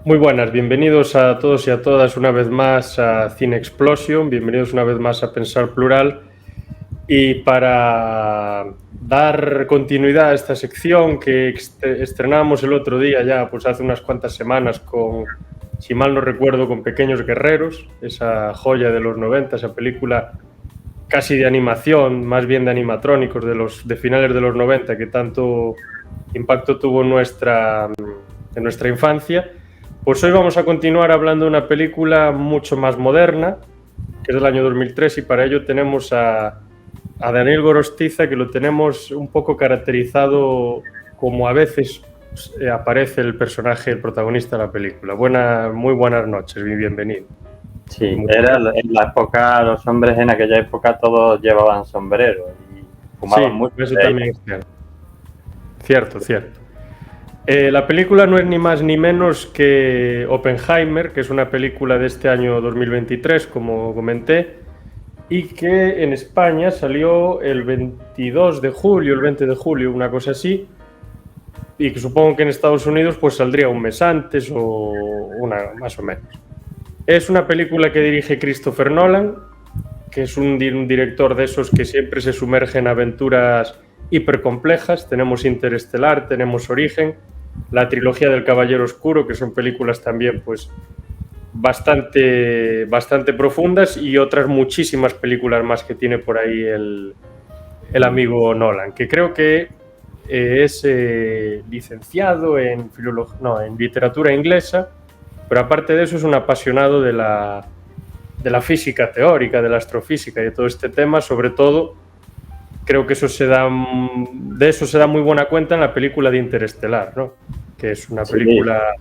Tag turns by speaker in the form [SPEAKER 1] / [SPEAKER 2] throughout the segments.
[SPEAKER 1] Muy buenas, bienvenidos a todos y a todas una vez más a Cine Explosion, bienvenidos una vez más a Pensar Plural. Y para dar continuidad a esta sección que estrenamos el otro día ya, pues hace unas cuantas semanas con, si mal no recuerdo, con Pequeños Guerreros, esa joya de los 90, esa película casi de animación, más bien de animatrónicos de finales de los 90, que tanto impacto tuvo en nuestra infancia. Pues hoy vamos a continuar hablando de una película mucho más moderna, que es del año 2003, y para ello tenemos a Daniel Gorostiza, que lo tenemos un poco caracterizado como a veces aparece el personaje, el protagonista de la película. Muy buenas noches, bienvenido.
[SPEAKER 2] Sí, era en la época, los hombres en aquella época todos llevaban sombrero y fumaban
[SPEAKER 1] Sí,
[SPEAKER 2] mucho.
[SPEAKER 1] eso también es cierto. Cierto. La película no es ni más ni menos que Oppenheimer, que es una película de este año 2023, como comenté, y que en España salió el 22 de julio, el 20 de julio, una cosa así, y que supongo que en Estados Unidos pues saldría un mes antes o más o menos. Es una película que dirige Christopher Nolan, que es un director de esos que siempre se sumerge en aventuras hipercomplejas. Tenemos Interestelar, tenemos Origen, la trilogía del Caballero Oscuro, que son películas también pues bastante profundas, y otras muchísimas películas más que tiene por ahí el amigo Nolan, que creo que es licenciado en literatura inglesa, pero aparte de eso es un apasionado de la física teórica, de la astrofísica y de todo este tema. Sobre todo, creo que de eso se da muy buena cuenta en la película de Interestelar, ¿no? Que es una película...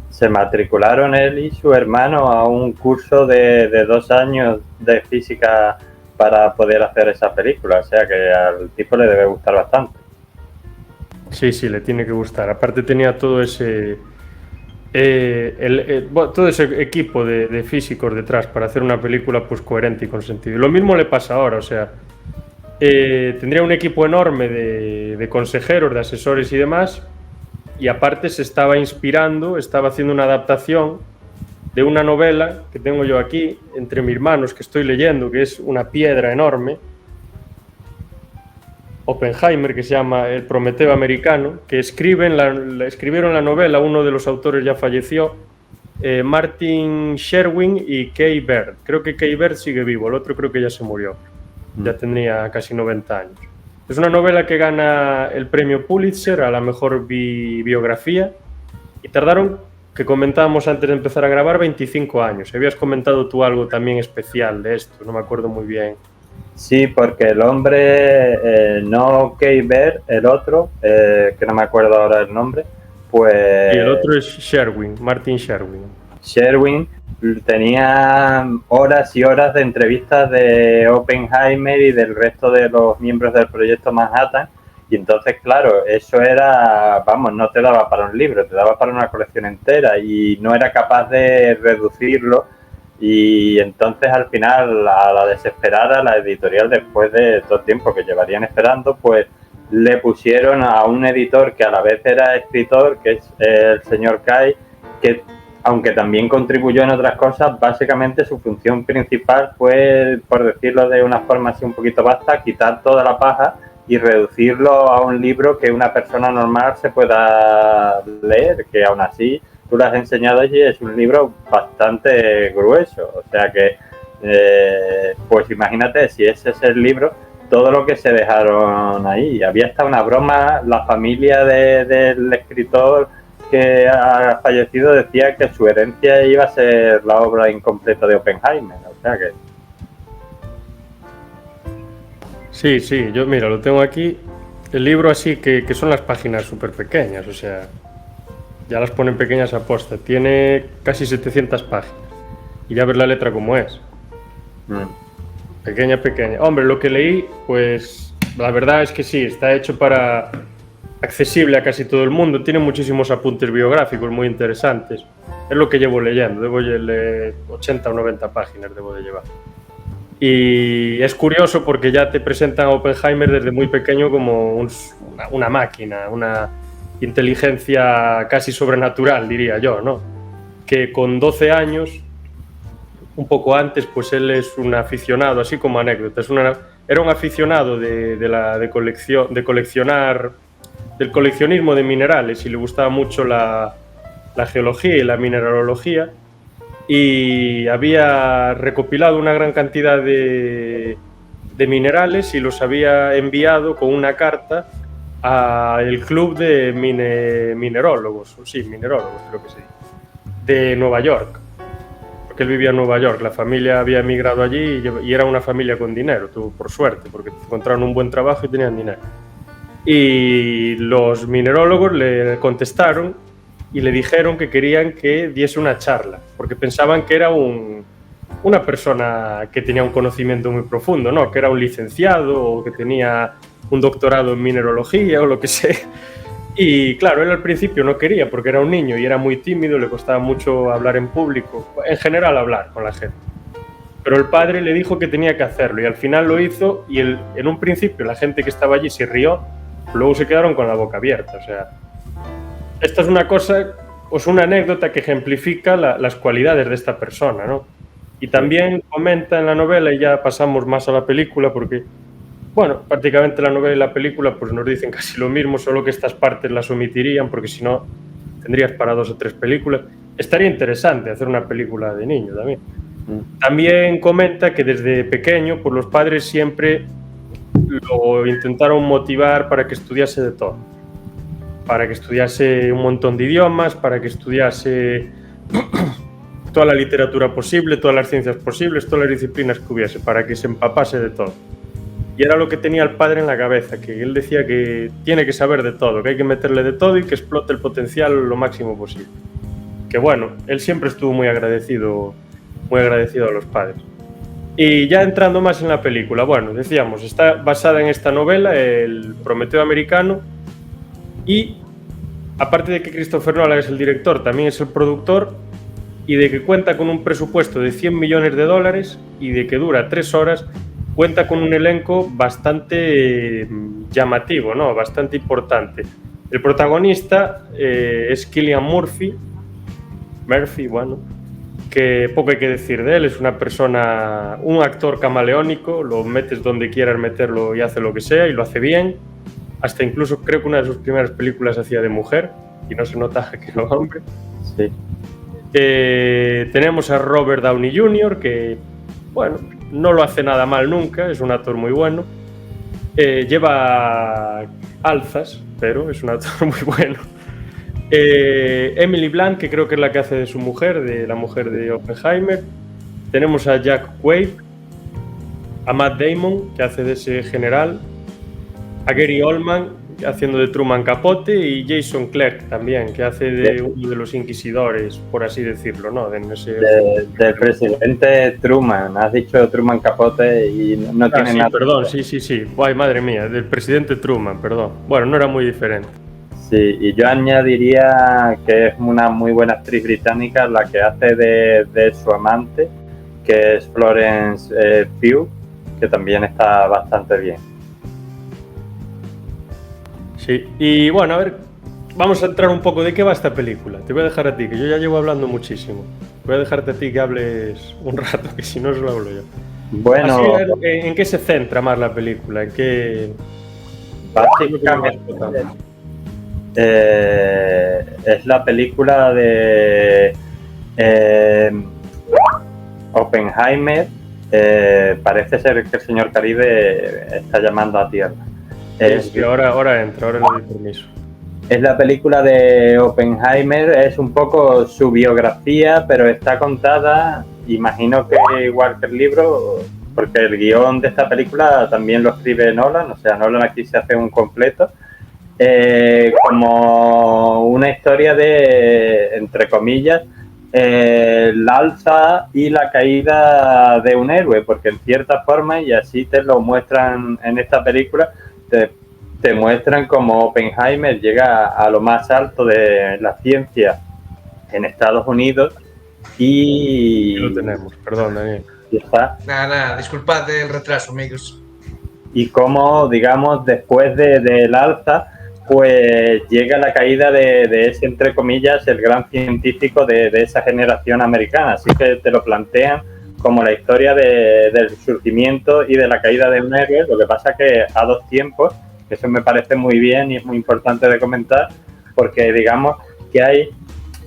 [SPEAKER 2] Se matricularon él y su hermano a un curso de 2 años de física para poder hacer esa película, o sea que al tipo le debe gustar bastante.
[SPEAKER 1] Sí, le tiene que gustar. Aparte tenía todo ese... todo ese equipo de físicos detrás para hacer una película pues coherente y con sentido. Y lo mismo le pasa ahora, o sea, tendría un equipo enorme de consejeros, de asesores y demás, y aparte se estaba inspirando, estaba haciendo una adaptación de una novela que tengo yo aquí entre mis manos, que estoy leyendo, que es una piedra enorme, Oppenheimer, que se llama El Prometeo Americano, que escribieron la novela, uno de los autores ya falleció, Martin Sherwin y Kay Bird. Creo que Kay Bird sigue vivo, el otro creo que ya se murió, ya tenía casi 90 años. Es una novela que gana el premio Pulitzer a la mejor biografía, y tardaron, que comentábamos antes de empezar a grabar, 25 años. Habías comentado tú algo también especial de esto, no me acuerdo muy bien.
[SPEAKER 2] Sí, porque el hombre, no Kay Bird, el otro, que no me acuerdo ahora el nombre, pues...
[SPEAKER 1] Y el otro es Sherwin, Martin Sherwin.
[SPEAKER 2] Sherwin tenía horas y horas de entrevistas de Oppenheimer y del resto de los miembros del proyecto Manhattan, y entonces, claro, eso era, vamos, no te daba para un libro, te daba para una colección entera, y no era capaz de reducirlo, y entonces al final, a la desesperada, la editorial, después de todo el tiempo que llevarían esperando, pues le pusieron a un editor que a la vez era escritor, que es el señor Kay, que aunque también contribuyó en otras cosas, básicamente su función principal fue, por decirlo de una forma así un poquito vasta, quitar toda la paja y reducirlo a un libro que una persona normal se pueda leer, que aún así tú lo has enseñado allí, es un libro bastante grueso, o sea que pues imagínate si ese es el libro, todo lo que se dejaron ahí. Había hasta una broma, la familia del escritor que ha fallecido decía que su herencia iba a ser la obra incompleta de Oppenheimer, o sea que...
[SPEAKER 1] Sí, yo mira, lo tengo aquí, el libro así que son las páginas súper pequeñas, o sea, ya las ponen pequeñas a posta, tiene casi 700 páginas, y ya ves la letra como es. Pequeña. Hombre, lo que leí, pues la verdad es que sí, está hecho para accesible a casi todo el mundo, tiene muchísimos apuntes biográficos muy interesantes. Es lo que llevo leyendo, debo leer 80 o 90 páginas, debo de llevar. Y es curioso porque ya te presentan a Oppenheimer desde muy pequeño como una máquina, una inteligencia casi sobrenatural, diría yo, ¿no? que con 12 años, un poco antes, pues él es un aficionado, así como anécdota, era un aficionado de coleccionar, del coleccionismo de minerales, y le gustaba mucho la geología y la mineralogía, y había recopilado una gran cantidad de minerales y los había enviado con una carta al club de minerólogos creo que sí, de Nueva York, porque él vivía en Nueva York, la familia había emigrado allí y era una familia con dinero, tuvo por suerte, porque encontraron un buen trabajo y tenían dinero. Y los minerólogos le contestaron y le dijeron que querían que diese una charla, porque pensaban que era una persona que tenía un conocimiento muy profundo, ¿no? Que era un licenciado o que tenía un doctorado en mineralogía o lo que sea. Y claro, él al principio no quería porque era un niño y era muy tímido, le costaba mucho hablar en público, en general hablar con la gente. Pero el padre le dijo que tenía que hacerlo y al final lo hizo, y en un principio la gente que estaba allí se rió, luego se quedaron con la boca abierta. O sea, esta es una cosa, pues una anécdota que ejemplifica las cualidades de esta persona, ¿no? Y también comenta en la novela, y ya pasamos más a la película, porque, bueno, prácticamente la novela y la película pues nos dicen casi lo mismo, solo que estas partes las omitirían, porque si no tendrías para 2 o 3 películas. Estaría interesante hacer una película de niño también. También comenta que desde pequeño pues los padres siempre lo intentaron motivar para que estudiase de todo, para que estudiase un montón de idiomas, para que estudiase toda la literatura posible, todas las ciencias posibles, todas las disciplinas que hubiese, para que se empapase de todo. Y era lo que tenía el padre en la cabeza, que él decía que tiene que saber de todo, que hay que meterle de todo y que explote el potencial lo máximo posible. Que bueno, él siempre estuvo muy agradecido a los padres. Y ya entrando más en la película, bueno, decíamos, está basada en esta novela, El Prometeo americano, y aparte de que Christopher Nolan es el director, también es el productor, y de que cuenta con un presupuesto de $100 millones y de que dura 3 horas, cuenta con un elenco bastante llamativo, ¿no? Bastante importante. El protagonista es Cillian Murphy, bueno, que poco hay que decir de él, es una persona, un actor camaleónico, lo metes donde quieras meterlo y hace lo que sea, y lo hace bien. Hasta incluso creo que una de sus primeras películas hacía de mujer, y no se nota que era hombre.
[SPEAKER 2] Sí.
[SPEAKER 1] Tenemos a Robert Downey Jr., que, bueno, no lo hace nada mal nunca, es un actor muy bueno. Lleva alzas, pero es un actor muy bueno. Emily Blunt, que creo que es la que hace de su mujer, de la mujer de Oppenheimer. Tenemos a Jack Quaid, a Matt Damon, que hace de ese general, a Gary Oldman, haciendo de Truman Capote, y Jason Clarke también, que hace de uno de los inquisidores, por así decirlo, ¿no?
[SPEAKER 2] Del presidente Truman. Has dicho Truman Capote y no tiene
[SPEAKER 1] sí,
[SPEAKER 2] nada.
[SPEAKER 1] Perdón, sí. Ay, madre mía, del presidente Truman, perdón. Bueno, no era muy diferente.
[SPEAKER 2] Sí, y yo añadiría que es una muy buena actriz británica la que hace de su amante, que es Florence Pugh, que también está bastante bien.
[SPEAKER 1] Sí, y bueno, a ver, vamos a entrar un poco de qué va esta película. Te voy a dejar a ti, que yo ya llevo hablando muchísimo. Voy a dejarte a ti que hables un rato, que si no solo hablo yo.
[SPEAKER 2] Bueno,
[SPEAKER 1] así, ¿en qué se centra más la película? ¿En qué?
[SPEAKER 2] Básicamente es la película de Oppenheimer. Parece ser que el señor Caribe está llamando a tierra.
[SPEAKER 1] Sí, ahora entra, ahora le doy permiso.
[SPEAKER 2] Es la película de Oppenheimer, es un poco su biografía, pero está contada, imagino que igual que el libro, porque el guión de esta película también lo escribe Nolan, o sea, Nolan aquí se hace un completo, como una historia de, entre comillas, la alza y la caída de un héroe, porque en cierta forma, y así te lo muestran en esta película, te muestran cómo Oppenheimer llega a lo más alto de la ciencia en Estados Unidos y...
[SPEAKER 1] Lo tenemos, perdón, Daniel.
[SPEAKER 3] Nada, disculpad el retraso, amigos.
[SPEAKER 2] Y cómo, digamos, después del alza, pues llega la caída de ese, entre comillas, el gran científico de esa generación americana. Así que te lo plantean como la historia del surgimiento y de la caída de un héroe. Lo que pasa que a dos tiempos, eso me parece muy bien y es muy importante de comentar, porque digamos que hay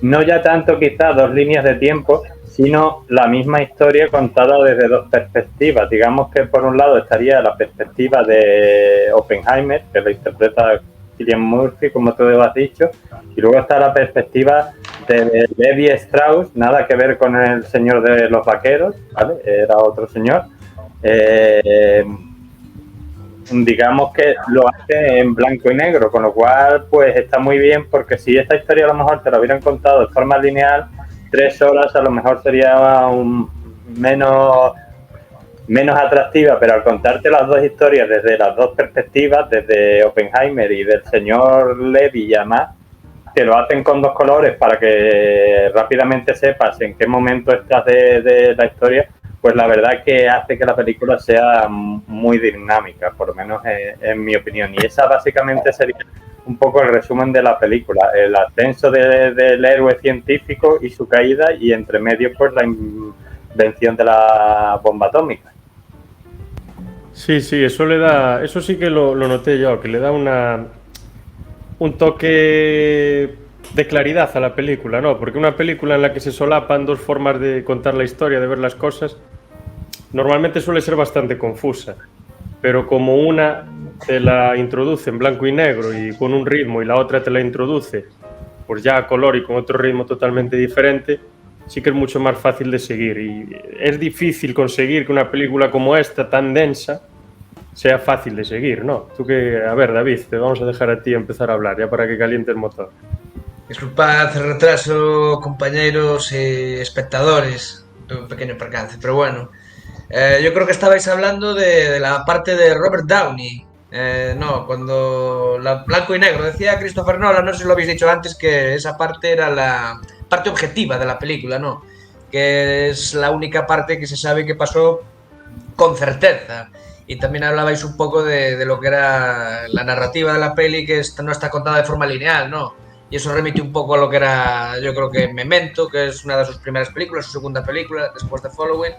[SPEAKER 2] no ya tanto quizás dos líneas de tiempo, sino la misma historia contada desde dos perspectivas. Digamos que por un lado estaría la perspectiva de Oppenheimer, que lo interpreta Cillian Murphy, como tú has dicho, y luego está la perspectiva de Levi Strauss, nada que ver con el señor de los vaqueros, ¿vale? Era otro señor. Digamos que lo hace en blanco y negro, con lo cual pues está muy bien, porque si esta historia a lo mejor te la hubieran contado de forma lineal, 3 horas a lo mejor sería menos atractiva, pero al contarte las dos historias desde las dos perspectivas, desde Oppenheimer y del señor Levy y además, te lo hacen con dos colores para que rápidamente sepas en qué momento estás de la historia, pues la verdad que hace que la película sea muy dinámica, por lo menos en mi opinión. Y esa básicamente sería un poco el resumen de la película, el ascenso del héroe científico y su caída, y entre medio pues la invención de la bomba atómica.
[SPEAKER 1] Sí, eso sí que lo noté yo, que le da un toque de claridad a la película, ¿no? Porque una película en la que se solapan dos formas de contar la historia, de ver las cosas, normalmente suele ser bastante confusa. Pero como una te la introduce en blanco y negro y con un ritmo, y la otra te la introduce pues ya a color y con otro ritmo totalmente diferente, sí que es mucho más fácil de seguir. Y es difícil conseguir que una película como esta, tan densa, sea fácil de seguir, ¿no? Tú que... A ver, David, te vamos a dejar a ti empezar a hablar, ya para que caliente el motor.
[SPEAKER 3] Disculpad el retraso, compañeros y espectadores. Tuve un pequeño percance, pero bueno. Yo creo que estabais hablando de la parte de Robert Downey. No, cuando la blanco y negro. Decía Christopher Nolan, no sé si lo habéis dicho antes, que esa parte era la parte objetiva de la película, ¿no? Que es la única parte que se sabe que pasó con certeza. Y también hablabais un poco de lo que era la narrativa de la peli, que no está contada de forma lineal, ¿no? Y eso remite un poco a lo que era, yo creo que Memento, que es una de sus primeras películas, su segunda película, después de Following.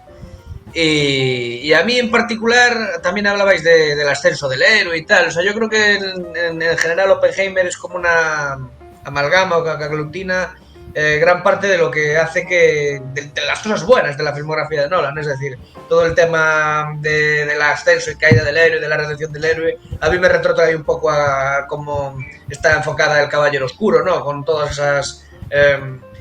[SPEAKER 3] Y a mí en particular también hablabais del ascenso del héroe y tal. O sea, yo creo que en general Oppenheimer es como una amalgama o que aglutina gran parte de lo que hace que de las cosas buenas de la filmografía de Nolan, es decir, todo el tema del ascenso y caída del héroe, de la redención del héroe, a mí me retrotrae un poco a cómo está enfocada El Caballero Oscuro, ¿no? Con todas esas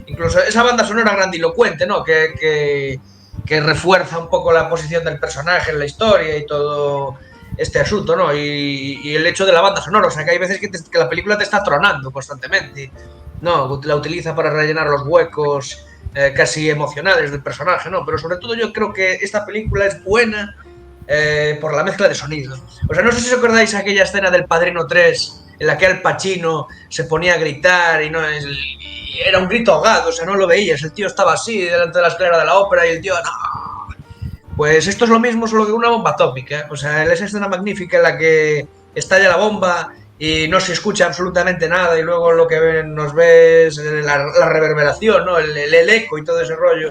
[SPEAKER 3] incluso esa banda sonora grandilocuente, ¿no? Que refuerza un poco la posición del personaje en la historia y todo este asunto, ¿no? Y el hecho de la banda sonora, o sea, que hay veces que la película te está tronando constantemente. No, la utiliza para rellenar los huecos casi emocionales del personaje, ¿no? Pero sobre todo yo creo que esta película es buena por la mezcla de sonidos. O sea, no sé si os acordáis aquella escena del Padrino 3 en la que Al Pacino se ponía a gritar y era un grito ahogado, o sea, no lo veías, el tío estaba así delante de la escalera de la ópera y el tío, no. Pues esto es lo mismo, solo que una bomba atómica. O sea, esa escena magnífica en la que estalla la bomba y no se escucha absolutamente nada, y luego lo que nos ves la reverberación, ¿no? El eco y todo ese rollo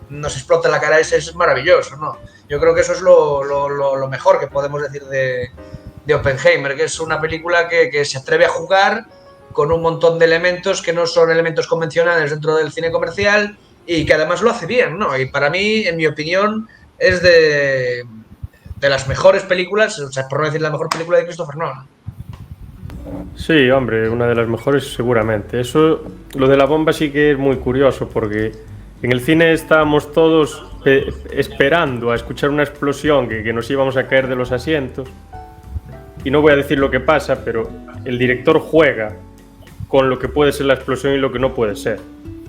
[SPEAKER 3] nos explota la cara. Ese es maravilloso, ¿no? Yo creo que eso es lo mejor que podemos decir de Oppenheimer, que es una película que se atreve a jugar con un montón de elementos que no son elementos convencionales dentro del cine comercial, y que además lo hace bien, ¿no? Y para mí, en mi opinión, es de las mejores películas, o sea, por no decir la mejor película de Christopher Nolan.
[SPEAKER 1] Sí, hombre, una de las mejores seguramente. Eso, lo de la bomba sí que es muy curioso, porque en el cine estábamos todos esperando a escuchar una explosión que nos íbamos a caer de los asientos. Y no voy a decir lo que pasa, pero el director juega con lo que puede ser la explosión y lo que no puede ser.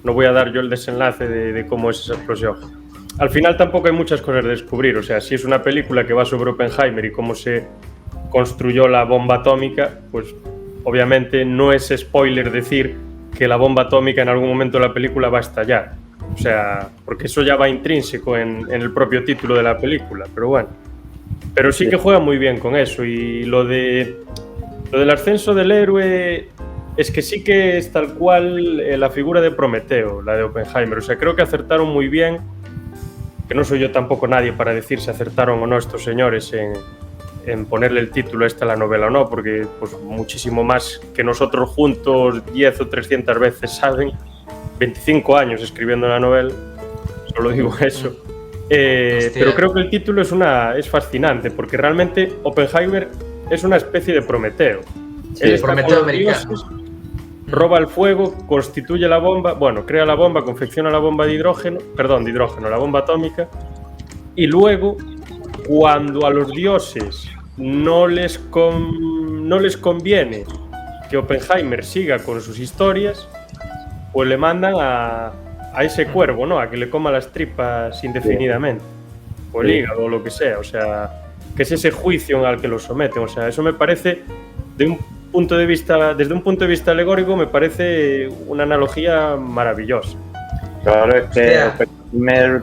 [SPEAKER 1] No voy a dar yo el desenlace de cómo es esa explosión. Al final tampoco hay muchas cosas de descubrir. O sea, si es una película que va sobre Oppenheimer y cómo se construyó la bomba atómica, pues obviamente no es spoiler decir que la bomba atómica en algún momento de la película va a estallar. O sea, porque eso ya va intrínseco en el propio título de la película, pero bueno. Pero sí que juega muy bien con eso, y lo de Lo del ascenso del héroe es que sí que es tal cual la figura de Prometeo, la de Oppenheimer. O sea, creo que acertaron muy bien, que no soy yo tampoco nadie para decir si acertaron o no estos señores en ponerle el título a la novela o no, porque pues muchísimo más que nosotros juntos 10 o 300 veces saben, 25 años escribiendo la novela, solo digo eso. Pero creo que el título es fascinante, porque realmente Oppenheimer es una especie de Prometeo.
[SPEAKER 3] Sí,
[SPEAKER 1] Él está
[SPEAKER 3] Prometeo
[SPEAKER 1] con los
[SPEAKER 3] americano.
[SPEAKER 1] dioses, roba el fuego, constituye la bomba, bueno, crea la bomba, confecciona la bomba de hidrógeno, la bomba atómica, y luego, cuando a los dioses no les conviene que Oppenheimer siga con sus historias, pues le mandan a ese cuervo, ¿no? A que le coma las tripas indefinidamente, o el hígado, o lo que sea. O sea, que es ese juicio al que lo someten. O sea, eso me parece, desde un punto de vista alegórico, me parece una analogía maravillosa.
[SPEAKER 2] Claro, es que Oppenheimer,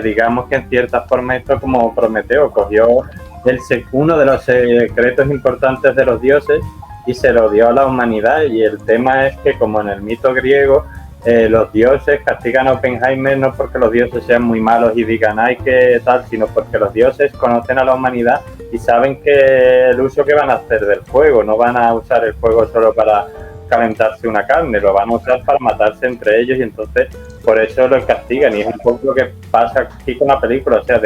[SPEAKER 2] digamos que en cierta forma esto como Prometeo cogió uno de los secretos importantes de los dioses y se lo dio a la humanidad. Y el tema es que, como en el mito griego, los dioses castigan a Oppenheimer no porque los dioses sean muy malos y digan ay que tal, sino porque los dioses conocen a la humanidad y saben que el uso que van a hacer del fuego, no van a usar el fuego solo para calentarse una carne, lo van a usar para matarse entre ellos, y entonces por eso lo castigan. Y es un poco lo que pasa aquí con la película. O sea,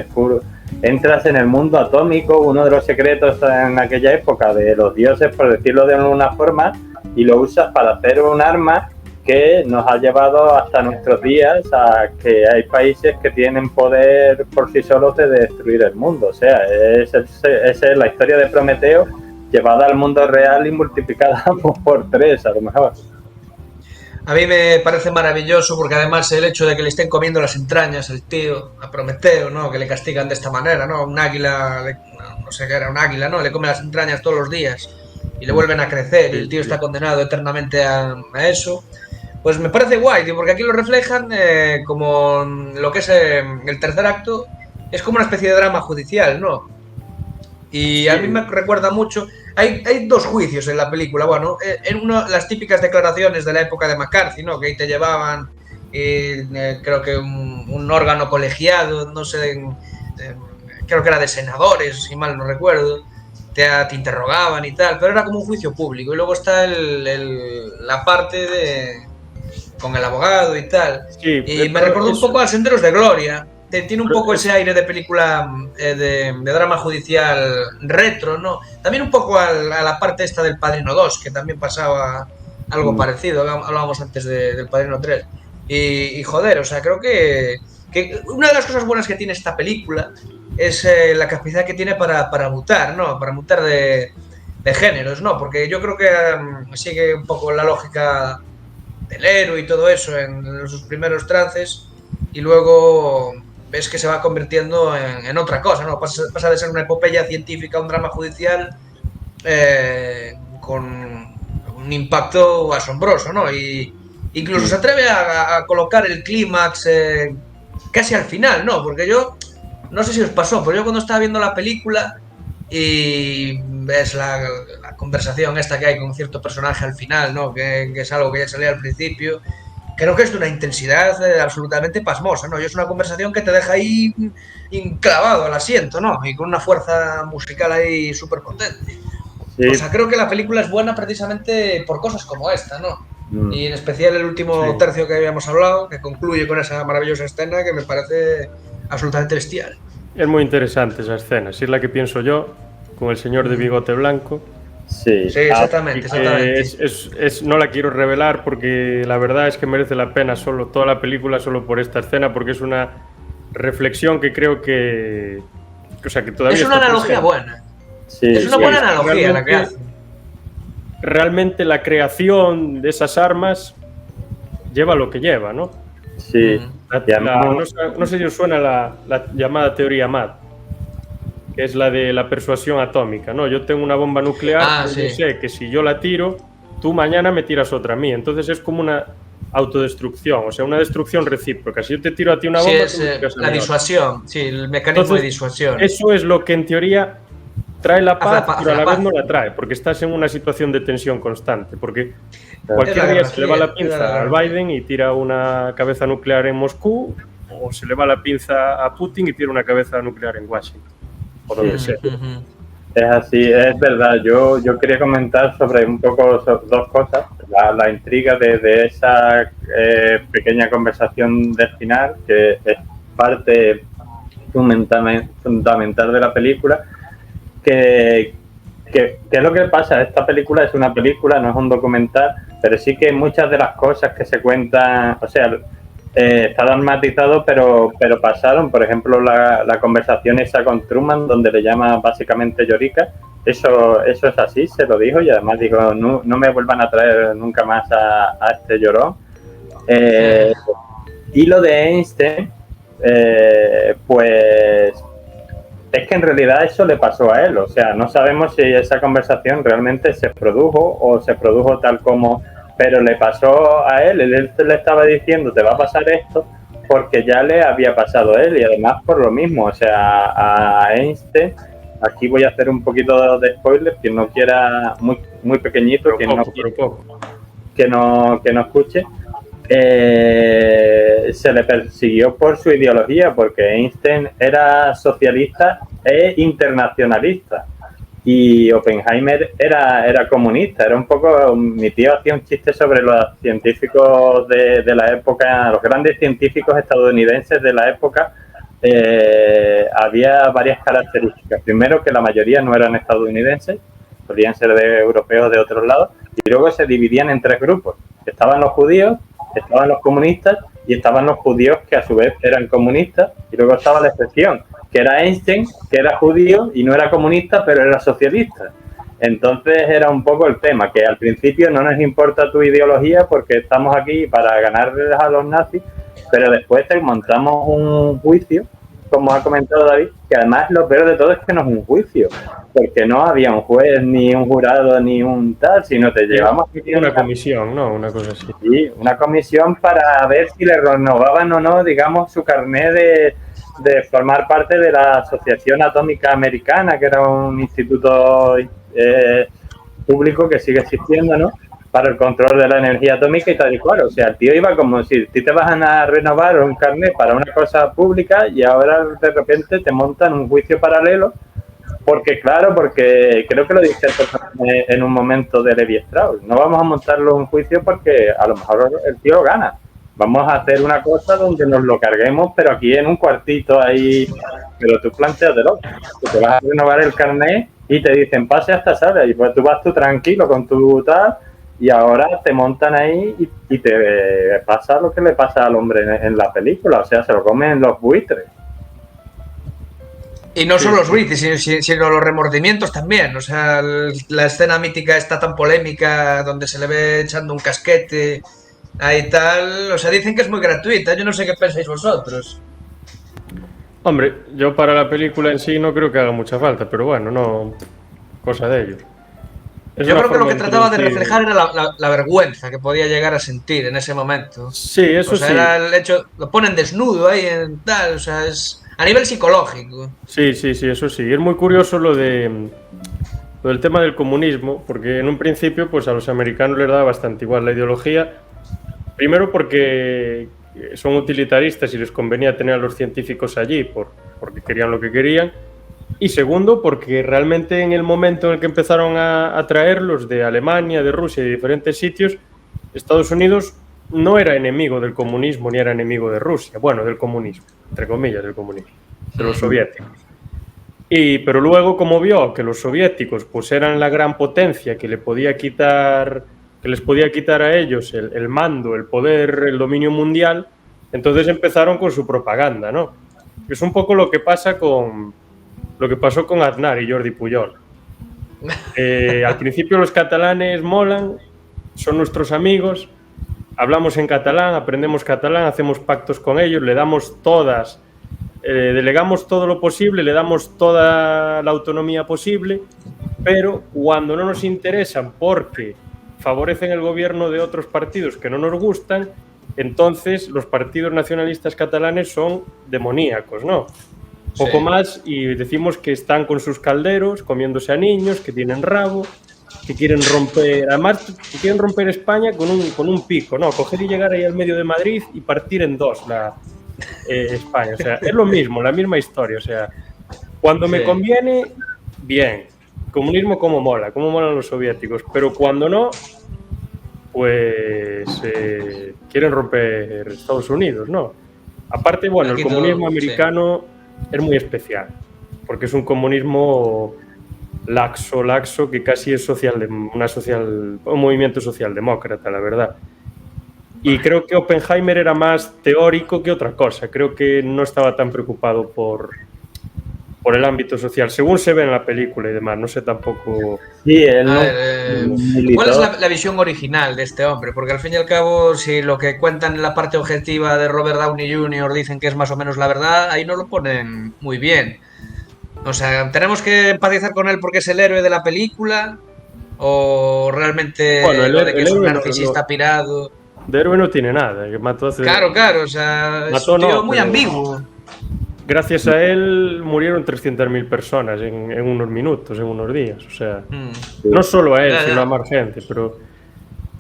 [SPEAKER 2] entras en el mundo atómico, uno de los secretos en aquella época de los dioses, por decirlo de alguna forma, y lo usas para hacer un arma que nos ha llevado hasta nuestros días a que hay países que tienen poder por sí solos de destruir el mundo. O sea, esa es la historia de Prometeo llevada al mundo real y multiplicada por 3 a lo mejor.
[SPEAKER 3] A mí me parece maravilloso porque además el hecho de que le estén comiendo las entrañas el tío a Prometeo, ¿no? Que le castigan de esta manera, ¿no? Un águila, no sé qué era, un águila, ¿no? Le come las entrañas todos los días y le vuelven a crecer y el tío está condenado eternamente a eso. Pues me parece guay, tío, porque aquí lo reflejan como lo que es el tercer acto, es como una especie de drama judicial, ¿no? Y a mí me recuerda mucho. Hay dos juicios en la película. Bueno, en uno, las típicas declaraciones de la época de McCarthy, ¿no? Que ahí te llevaban, creo que un órgano colegiado, no sé, creo que era de senadores, si mal no recuerdo. Te interrogaban y tal, pero era como un juicio público. Y luego está la parte con el abogado y tal.
[SPEAKER 1] Sí,
[SPEAKER 3] y me recordó un poco a Senderos de Gloria. Tiene un poco ese aire de película de drama judicial retro, ¿no? También un poco a la parte esta del Padrino 2, que también pasaba algo parecido. Hablábamos antes del Padrino 3. Y joder, o sea, creo que una de las cosas buenas que tiene esta película es la capacidad que tiene para mutar, ¿no? Para mutar de géneros, ¿no? Porque yo creo que sigue un poco la lógica del héroe y todo eso en sus primeros trances, y luego ves que se va convirtiendo en otra cosa, ¿no? Pasa de ser una epopeya científica, un drama judicial con un impacto asombroso, ¿no? Y incluso se atreve a colocar el clímax casi al final, ¿no? Porque yo, no sé si os pasó, pero yo cuando estaba viendo la película y ves la conversación esta que hay con cierto personaje al final, ¿no? Que es algo que ya salía al principio. Creo que es de una intensidad absolutamente pasmosa, ¿no? Y es una conversación que te deja ahí enclavado al asiento, ¿no? Y con una fuerza musical ahí súper potente. Sí. O sea, creo que la película es buena precisamente por cosas como esta, ¿no? Y en especial el último tercio que habíamos hablado, que concluye con esa maravillosa escena que me parece absolutamente bestial.
[SPEAKER 1] Es muy interesante esa escena, si es la que pienso yo, con el señor de bigote blanco.
[SPEAKER 2] Sí,
[SPEAKER 3] exactamente.
[SPEAKER 1] No la quiero revelar porque la verdad es que merece la pena toda la película solo por esta escena, porque es una reflexión que creo que todavía
[SPEAKER 3] es una analogía buena.
[SPEAKER 2] Sí,
[SPEAKER 3] es una buena analogía la que hace.
[SPEAKER 1] Realmente la creación de esas armas lleva lo que lleva, ¿no?
[SPEAKER 2] Sí.
[SPEAKER 1] No sé si os suena la llamada teoría MAD, que es la de la persuasión atómica, ¿no? Yo tengo una bomba nuclear, yo sé que si yo la tiro, tú mañana me tiras otra a mí. Entonces es como una autodestrucción, o sea, una destrucción recíproca. Si yo te tiro a ti una bomba,
[SPEAKER 3] es la disuasión, sí, el mecanismo de disuasión.
[SPEAKER 1] Eso es lo que en teoría trae la paz, pero a la vez no la trae, porque estás en una situación de tensión constante, porque cualquier día se le va la pinza al Biden y tira una cabeza nuclear en Moscú, o se le va la pinza a Putin y tira una cabeza nuclear en Washington, o donde sea.
[SPEAKER 2] Es así, es verdad. Yo quería comentar sobre un poco dos cosas. La intriga de esa pequeña conversación del final, que es parte fundamental de la película. ¿Qué es lo que pasa? Esta película es una película, no es un documental, pero sí que muchas de las cosas que se cuentan, o sea, está dramatizado, pero pasaron. Por ejemplo, la conversación esa con Truman, donde le llama básicamente llorica, eso es así, se lo dijo, y además dijo, no me vuelvan a traer nunca más a este llorón. Y lo de Einstein, pues es que en realidad eso le pasó a él. O sea, no sabemos si esa conversación realmente se produjo o se produjo tal como, pero le pasó a él. Él le estaba diciendo, te va a pasar esto, porque ya le había pasado a él, y además por lo mismo. O sea, a Einstein, aquí voy a hacer un poquito de spoiler, quien no quiera, muy pequeñito, quien no escuche. Se le persiguió por su ideología, porque Einstein era socialista e internacionalista, y Oppenheimer era comunista. Era un poco, mi tío hacía un chiste sobre los científicos de la época, los grandes científicos estadounidenses de la época. Había varias características. Primero, que la mayoría no eran estadounidenses, solían ser de europeos de otros lados, y luego se dividían en tres grupos. Estaban los judíos, estaban los comunistas, y estaban los judíos que a su vez eran comunistas, y luego estaba la excepción, que era Einstein, que era judío y no era comunista, pero era socialista. Entonces era un poco el tema, que al principio no nos importa tu ideología porque estamos aquí para ganarles a los nazis, pero después te montamos un juicio, como ha comentado David, que además lo peor de todo es que no es un juicio, porque no había un juez, ni un jurado, ni un tal, sino te llevamos...
[SPEAKER 1] Una comisión, ¿no? Una cosa así.
[SPEAKER 2] Sí, una comisión para ver si le renovaban o no, digamos, su carné de formar parte de la Asociación Atómica Americana, que era un instituto público que sigue existiendo, ¿no?, para el control de la energía atómica y tal y cual. O sea, el tío iba como si te van a renovar un carnet para una cosa pública, y ahora de repente te montan un juicio paralelo, porque creo que lo dije en un momento de Levi Strauss, no vamos a montarlo un juicio porque a lo mejor el tío gana. Vamos a hacer una cosa donde nos lo carguemos, pero aquí en un cuartito ahí. Pero tú plantéatelo, que te vas a renovar el carnet y te dicen, pase a esta sala, y pues tú vas tranquilo con tu tal, y ahora te montan ahí y te pasa lo que le pasa al hombre en la película. O sea, se lo comen los buitres.
[SPEAKER 3] Y no solo los buitres, sino los remordimientos también. O sea, la escena mítica está tan polémica, donde se le ve echando un casquete ahí tal. O sea, dicen que es muy gratuita. Yo no sé qué pensáis vosotros.
[SPEAKER 1] Hombre, yo para la película en sí no creo que haga mucha falta, pero bueno, no, cosa de ellos.
[SPEAKER 3] Yo creo que lo que trataba de reflejar era la vergüenza que podía llegar a sentir en ese momento.
[SPEAKER 1] Sí, eso sí.
[SPEAKER 3] Era el hecho, lo ponen desnudo ahí en tal, o sea, es a nivel psicológico.
[SPEAKER 1] Sí, eso sí. Es muy curioso lo del tema del comunismo, porque en un principio pues a los americanos les daba bastante igual la ideología. Primero porque son utilitaristas y les convenía tener a los científicos allí porque querían lo que querían. Y segundo, porque realmente en el momento en el que empezaron a traerlos de Alemania, de Rusia y de diferentes sitios, Estados Unidos no era enemigo del comunismo ni era enemigo de Rusia. Bueno, del comunismo, entre comillas, del comunismo, de los soviéticos. Pero luego, como vio que los soviéticos pues eran la gran potencia que les podía quitar a ellos el mando, el poder, el dominio mundial, entonces empezaron con su propaganda, ¿no? Es un poco lo que pasó con Aznar y Jordi Pujol. Al principio los catalanes molan, son nuestros amigos, hablamos en catalán, aprendemos catalán, hacemos pactos con ellos, le damos delegamos todo lo posible, le damos toda la autonomía posible, pero cuando no nos interesan porque favorecen el gobierno de otros partidos que no nos gustan, entonces los partidos nacionalistas catalanes son demoníacos, ¿no? Poco más, y decimos que están con sus calderos, comiéndose a niños, que tienen rabo, que quieren romper, además, que quieren romper España con un pico, ¿no? Coger y llegar ahí al medio de Madrid y partir en dos España. O sea, es lo mismo, la misma historia. O sea, cuando me conviene, bien. Comunismo como molan los soviéticos, pero cuando no, pues quieren romper Estados Unidos, ¿no? Aparte, bueno, el comunismo americano es muy especial, porque es un comunismo laxo, que casi es un movimiento socialdemócrata, la verdad. Y creo que Oppenheimer era más teórico que otra cosa. Creo que no estaba tan preocupado por el ámbito social, según se ve en la película y demás. No sé tampoco...
[SPEAKER 2] Sí, él no...
[SPEAKER 3] ¿Cuál es la visión original de este hombre? Porque al fin y al cabo, si lo que cuentan en la parte objetiva de Robert Downey Jr. dicen que es más o menos la verdad, ahí no lo ponen muy bien. O sea, ¿tenemos que empatizar con él porque es el héroe de la película? ¿O realmente lo de que es un narcisista pirado?
[SPEAKER 1] De héroe no tiene nada. Que mató hace...
[SPEAKER 3] Claro, o sea, es un tío muy ambiguo.
[SPEAKER 1] Gracias a él murieron 300.000 personas en unos minutos, en unos días. O sea, no solo a él, sino a más gente. Pero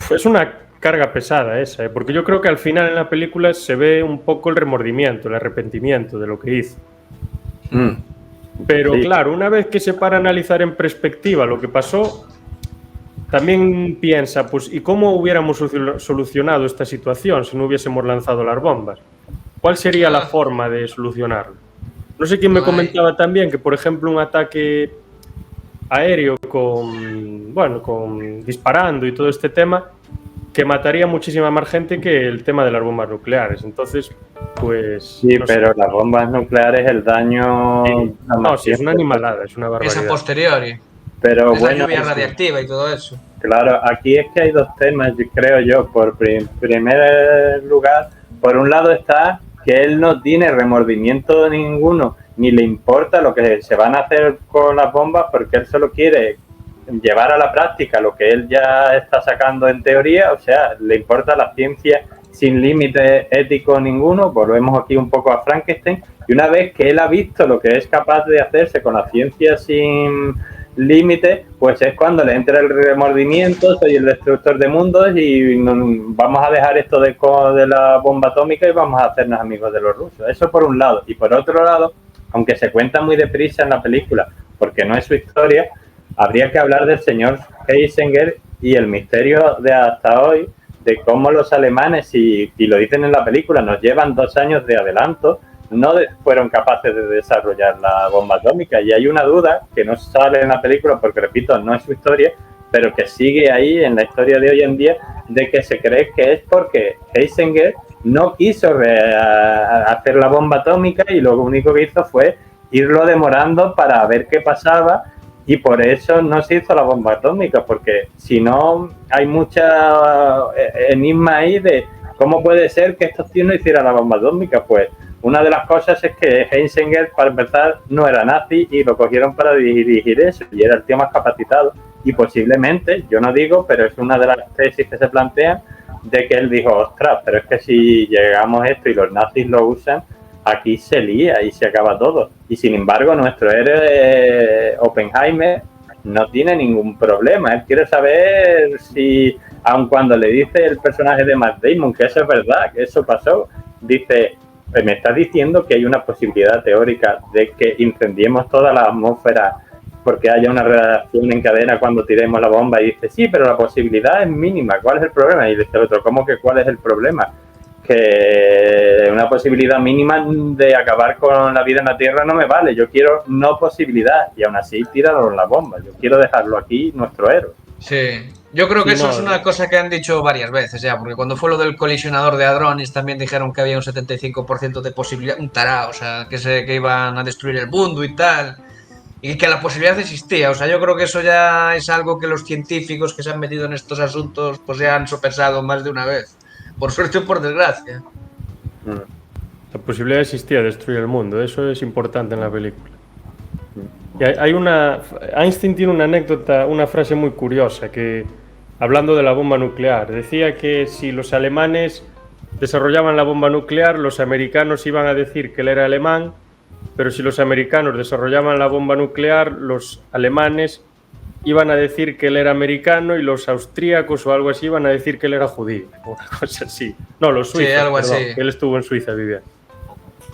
[SPEAKER 1] es una carga pesada esa, ¿eh? Porque yo creo que al final en la película se ve un poco el remordimiento, el arrepentimiento de lo que hizo. Pero claro, una vez que se para a analizar en perspectiva lo que pasó, también piensa, pues, ¿y cómo hubiéramos solucionado esta situación si no hubiésemos lanzado las bombas? ¿Cuál sería la forma de solucionarlo? No sé quién me comentaba también que, por ejemplo, un ataque aéreo con disparando y todo este tema, que mataría muchísima más gente que el tema de las bombas nucleares. Entonces, pues...
[SPEAKER 2] Sí, no pero las bombas nucleares, el daño...
[SPEAKER 1] Sí, es una animalada, es una barbaridad.
[SPEAKER 3] Es a posteriori.
[SPEAKER 2] Pero
[SPEAKER 3] es
[SPEAKER 2] bueno,
[SPEAKER 3] la lluvia radiactiva y todo eso.
[SPEAKER 2] Claro, aquí es que hay dos temas, creo yo. Por primer lugar, por un lado está que él no tiene remordimiento ninguno, ni le importa lo que se van a hacer con las bombas, porque él solo quiere llevar a la práctica lo que él ya está sacando en teoría. O sea, le importa la ciencia sin límite ético ninguno. Volvemos aquí un poco a Frankenstein. Y una vez que él ha visto lo que es capaz de hacerse con la ciencia sin límite, pues es cuando le entra el remordimiento, soy el destructor de mundos y vamos a dejar esto de la bomba atómica y vamos a hacernos amigos de los rusos. Eso por un lado. Y por otro lado, aunque se cuenta muy deprisa en la película, porque no es su historia, habría que hablar del señor Heisinger y el misterio de hasta hoy, de cómo los alemanes, y lo dicen en la película, nos llevan 2 años de adelanto, no fueron capaces de desarrollar la bomba atómica. Y hay una duda que no sale en la película porque, repito, no es su historia, pero que sigue ahí en la historia de hoy en día, de que se cree que es porque Heisinger no quiso hacer la bomba atómica y lo único que hizo fue irlo demorando para ver qué pasaba, y por eso no se hizo la bomba atómica, porque si no hay mucha enigma ahí de cómo puede ser que estos tíos no hicieran la bomba atómica. Pues una de las cosas es que Heisinger, para empezar, no era nazi y lo cogieron para dirigir eso, y era el tío más capacitado. Y posiblemente, yo no digo, pero es una de las tesis que se plantean, de que él dijo, ostras, pero es que si llegamos a esto y los nazis lo usan, aquí se lía y se acaba todo. Y sin embargo, nuestro héroe Oppenheimer no tiene ningún problema. Él quiere saber si, aun cuando le dice el personaje de Matt Damon que eso es verdad, que eso pasó, dice, me estás diciendo que hay una posibilidad teórica de que incendiemos toda la atmósfera porque haya una reacción en cadena cuando tiremos la bomba. Y dice, sí, pero la posibilidad es mínima, ¿cuál es el problema? Y dice el otro, ¿cómo que cuál es el problema? Que una posibilidad mínima de acabar con la vida en la Tierra no me vale, yo quiero no posibilidad, y aún así tíralo la bomba, yo quiero dejarlo aquí, nuestro héroe.
[SPEAKER 3] Sí, yo creo que eso es una cosa que han dicho varias veces ya, porque cuando fue lo del colisionador de hadrones también dijeron que había un 75% de posibilidad, un tarao, o sea, que iban a destruir el mundo y tal, y que la posibilidad existía. O sea, yo creo que eso ya es algo que los científicos que se han metido en estos asuntos pues ya han sopesado más de una vez, por suerte o por desgracia.
[SPEAKER 1] La posibilidad existía de destruir el mundo, eso es importante en la película. Y Einstein tiene una anécdota, una frase muy curiosa, que hablando de la bomba nuclear, decía que si los alemanes desarrollaban la bomba nuclear, los americanos iban a decir que él era alemán pero si los americanos desarrollaban la bomba nuclear, los alemanes iban a decir que él era americano y los austríacos o algo así iban a decir que él era judío, una cosa así. No, los suizos,
[SPEAKER 3] Sí, algo
[SPEAKER 1] perdón,
[SPEAKER 3] así.
[SPEAKER 1] que él estuvo en Suiza viviendo.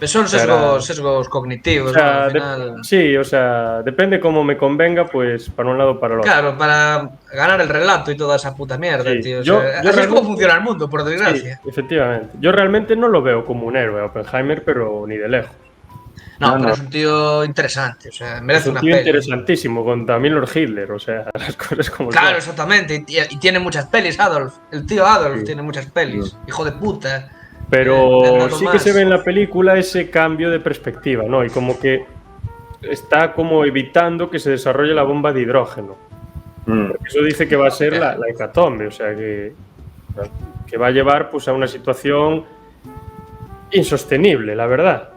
[SPEAKER 3] Son sesgos cognitivos,
[SPEAKER 1] O sea,
[SPEAKER 3] ¿no? Al final...
[SPEAKER 1] sí, o sea, depende cómo me convenga, pues para un lado o para el otro.
[SPEAKER 3] Claro, para ganar el relato y toda esa puta mierda,
[SPEAKER 1] Sí,
[SPEAKER 3] tío. O
[SPEAKER 1] yo
[SPEAKER 3] sea, así es como
[SPEAKER 1] realmente-
[SPEAKER 3] funciona el mundo, por
[SPEAKER 1] Sí,
[SPEAKER 3] desgracia.
[SPEAKER 1] efectivamente. Yo realmente no lo veo como un héroe, Oppenheimer, pero ni de lejos.
[SPEAKER 3] No,
[SPEAKER 2] No,
[SPEAKER 3] pero
[SPEAKER 2] no.
[SPEAKER 3] es un tío interesante, o sea,
[SPEAKER 1] Es
[SPEAKER 3] merece
[SPEAKER 1] un
[SPEAKER 3] una
[SPEAKER 1] tío
[SPEAKER 3] peli.
[SPEAKER 1] interesantísimo, con también Lord Hitler, o sea, las cosas como
[SPEAKER 3] Claro,
[SPEAKER 1] son.
[SPEAKER 3] exactamente. Y tiene muchas pelis, Adolf. El tío Adolf
[SPEAKER 1] Sí.
[SPEAKER 3] tiene muchas pelis. Hijo de puta.
[SPEAKER 1] Pero
[SPEAKER 3] Dato
[SPEAKER 1] sí que se ve
[SPEAKER 3] más.
[SPEAKER 1] en la película ese cambio de perspectiva, ¿no? Y como que está como evitando que se desarrolle la bomba de hidrógeno.
[SPEAKER 2] Mm.
[SPEAKER 1] Porque eso dice que va a ser la hecatombe, o sea, que va a llevar pues, a una situación insostenible, la verdad.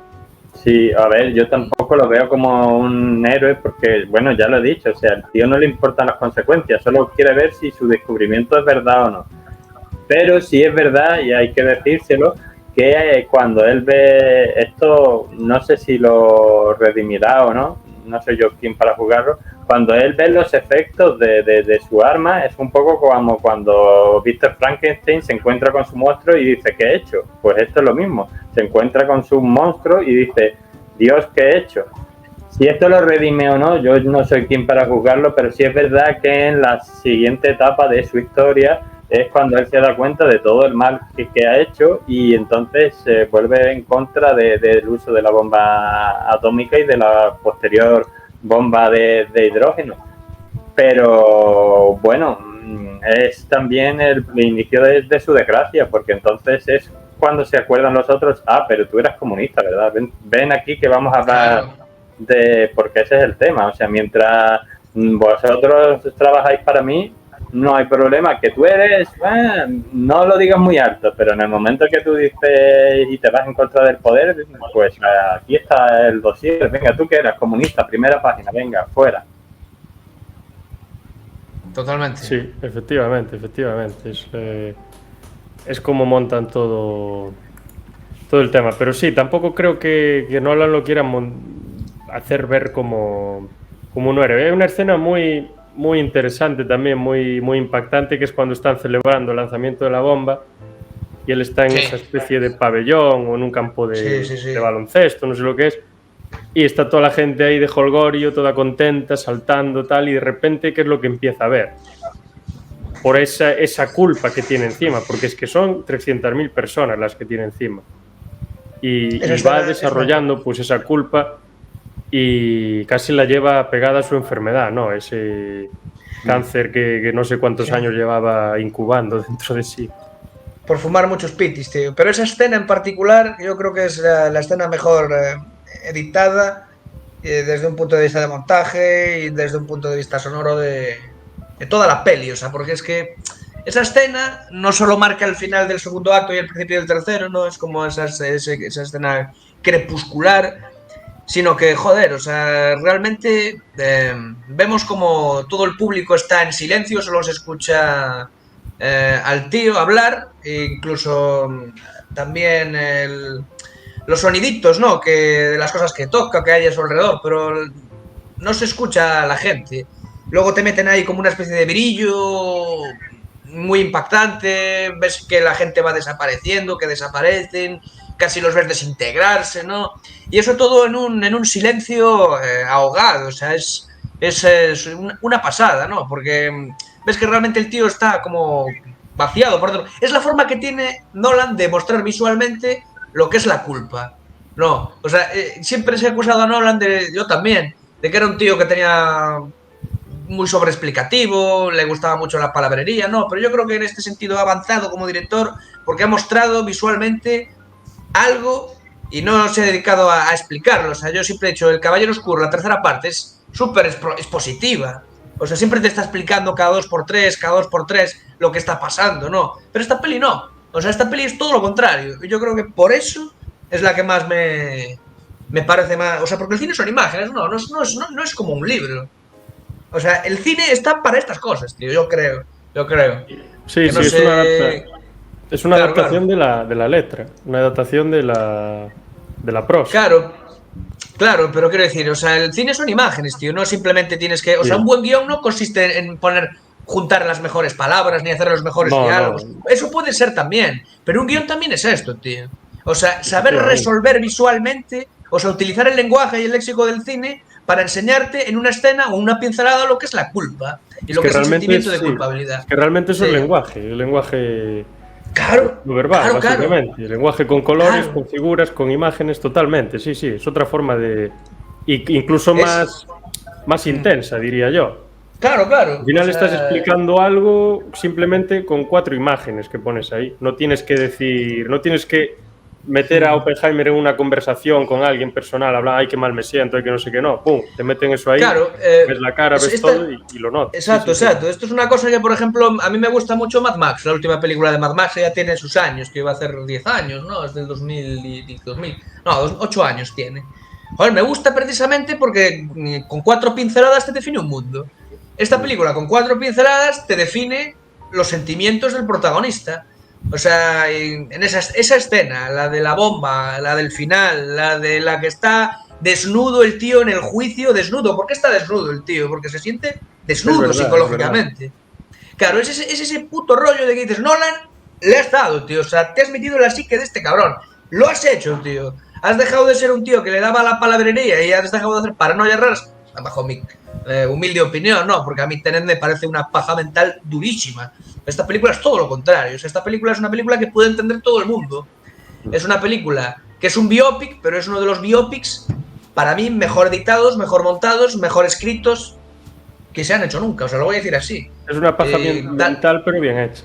[SPEAKER 2] Sí, a ver, yo tampoco lo veo como un héroe porque, bueno, ya lo he dicho, o sea, al tío no le importan las consecuencias, solo quiere ver si su descubrimiento es verdad o no. Pero sí es verdad, y hay que decírselo, que cuando él ve esto, no sé si lo redimirá o no, no soy yo quien para jugarlo, cuando él ve los efectos de su arma, es un poco como cuando Víctor Frankenstein se encuentra con su monstruo y dice, ¿qué he hecho? Pues esto es lo mismo, se encuentra con su monstruo y dice, Dios, ¿qué he hecho? Si esto lo redime o no, yo no soy quien para juzgarlo, pero sí es verdad que en la siguiente etapa de su historia es cuando él se da cuenta de todo el mal que ha hecho y entonces se vuelve en contra del uso de la bomba atómica y de la posterior bomba de hidrógeno. Pero bueno, es también el inicio de su desgracia, porque entonces es cuando se acuerdan los otros, pero tú eras comunista, ¿verdad? Ven aquí que vamos a hablar porque ese es el tema, o sea, mientras vosotros trabajáis para mí, no hay problema, que tú eres, no lo digas muy alto, pero en el momento que tú dices y te vas en contra del poder, pues aquí está el dossier, venga, tú que eras comunista, primera página, venga, fuera.
[SPEAKER 3] Totalmente.
[SPEAKER 1] Sí, efectivamente. Es como montan todo el tema. Pero sí, tampoco creo que Nolan lo quiera hacer ver como un héroe. Hay una escena muy, muy interesante también, muy, muy impactante, que es cuando están celebrando el lanzamiento de la bomba y él está en
[SPEAKER 3] Sí.
[SPEAKER 1] esa especie de pabellón o en un campo de baloncesto, no sé lo que es, y está toda la gente ahí de holgorio, toda contenta, saltando, tal, y de repente, ¿qué es lo que empieza a ver? Por esa culpa que tiene encima, porque es que son 300.000 personas las que tiene encima. Y va desarrollando pues esa culpa y casi la lleva pegada a su enfermedad, ¿no? Ese cáncer que no sé cuántos años llevaba incubando dentro de sí.
[SPEAKER 3] Por fumar muchos pitis, tío. Pero esa escena en particular, yo creo que es la escena mejor editada desde un punto de vista de montaje y desde un punto de vista sonoro de toda la peli. O sea, porque es que esa escena no solo marca el final del segundo acto y el principio del tercero, no es como esa escena crepuscular, sino que, joder, o sea, realmente vemos como todo el público está en silencio, solo se escucha al tío hablar, e incluso también los soniditos, ¿no? Que de las cosas que toca, que hay a su alrededor, pero no se escucha a la gente. Luego te meten ahí como una especie de brillo muy impactante, ves que la gente va desapareciendo, que desaparecen, casi los ves desintegrarse, ¿no? Y eso todo en un silencio ahogado, o sea, es una pasada, ¿no? Porque ves que realmente el tío está como vaciado por dentro. Es la forma que tiene Nolan de mostrar visualmente lo que es la culpa. No, o sea, siempre se ha acusado a Nolan yo también, de que era un tío que tenía muy sobreexplicativo, le gustaba mucho la palabrería, no, pero yo creo que en este sentido ha avanzado como director porque ha mostrado visualmente algo y no se ha dedicado a explicarlo. O sea, yo siempre he dicho, El Caballero Oscuro, la tercera parte, es súper expositiva. O sea, siempre te está explicando cada 2x3 lo que está pasando, ¿no? Pero esta peli no. O sea, esta peli es todo lo contrario. Y yo creo que por eso es la que más me parece más... O sea, porque el cine son imágenes, no es como un libro. O sea, el cine está para estas cosas, tío, yo creo.
[SPEAKER 1] Sí,
[SPEAKER 3] no
[SPEAKER 1] sí,
[SPEAKER 3] sé...
[SPEAKER 1] es una adaptación
[SPEAKER 3] claro.
[SPEAKER 1] de la letra, una adaptación de la prosa.
[SPEAKER 3] Claro, Claro, pero quiero decir, o sea, el cine son imágenes, tío, no simplemente tienes que... O sea,
[SPEAKER 1] Sí.
[SPEAKER 3] un buen guión no consiste en juntar las mejores palabras ni hacer los mejores
[SPEAKER 1] No,
[SPEAKER 3] diálogos.
[SPEAKER 1] no,
[SPEAKER 3] Eso puede ser también, pero un guión también es esto, tío. O sea, saber
[SPEAKER 1] efectivamente.
[SPEAKER 3] resolver visualmente, o sea, utilizar el lenguaje y el léxico del cine para enseñarte en una escena o una pincelada lo que es la culpa y
[SPEAKER 1] Es
[SPEAKER 3] lo
[SPEAKER 1] que
[SPEAKER 3] que es el
[SPEAKER 1] realmente
[SPEAKER 3] sentimiento de
[SPEAKER 1] sí,
[SPEAKER 3] culpabilidad.
[SPEAKER 1] es que realmente eso es
[SPEAKER 3] Sí.
[SPEAKER 1] el lenguaje
[SPEAKER 3] Claro,
[SPEAKER 1] no verbal,
[SPEAKER 3] claro, claro,
[SPEAKER 1] básicamente. El lenguaje con colores,
[SPEAKER 3] claro.
[SPEAKER 1] con figuras, con imágenes, totalmente. Sí, sí, es otra forma de... Incluso
[SPEAKER 3] Es...
[SPEAKER 1] más
[SPEAKER 3] mm,
[SPEAKER 1] intensa, diría yo.
[SPEAKER 3] Claro,
[SPEAKER 1] Al
[SPEAKER 3] claro. O
[SPEAKER 1] final estás
[SPEAKER 3] sea,
[SPEAKER 1] explicando algo simplemente con 4 imágenes que pones ahí. No tienes que decir, no tienes que meter a Oppenheimer en una conversación con alguien personal, hablar, ay, qué mal me siento, ay, que no sé qué, no. Pum, te meten eso ahí,
[SPEAKER 3] claro,
[SPEAKER 1] ves la cara, ves todo y lo notas. Sí,
[SPEAKER 3] exacto,
[SPEAKER 1] sí, sí.
[SPEAKER 3] exacto. Esto es una cosa que, por ejemplo, a mí me gusta mucho Mad Max. La última película de Mad Max ya tiene sus años, que iba a hacer 10 años, ¿no? Es del 2000, 2000. No, 8 años tiene. Joder, me gusta precisamente porque con 4 pinceladas te define un mundo. Esta película con 4 pinceladas te define los sentimientos del protagonista. O sea, en esa escena, la de la bomba, la del final, la de la que está desnudo el tío en el juicio, desnudo. ¿Por qué está desnudo el tío? Porque se siente
[SPEAKER 1] Es
[SPEAKER 3] desnudo
[SPEAKER 1] verdad, es verdad.
[SPEAKER 3] psicológicamente. Claro, es ese puto rollo de que dices, Nolan, le has dado, tío. O sea, te has metido en la psique de este cabrón. Lo has hecho, tío. Has dejado de ser un tío que le daba la palabrería y has dejado de hacer paranoias raras. Bajo mi humilde opinión, no, porque a mí Tenet me parece una paja mental durísima. Esta película es todo lo contrario. O sea, esta película es una película que puede entender todo el mundo. Es una película que es un biopic, pero es uno de los biopics, para mí, mejor editados, mejor montados, mejor escritos que se han hecho nunca. O sea, lo voy a decir así.
[SPEAKER 1] Es una paja mental, pero bien hecha.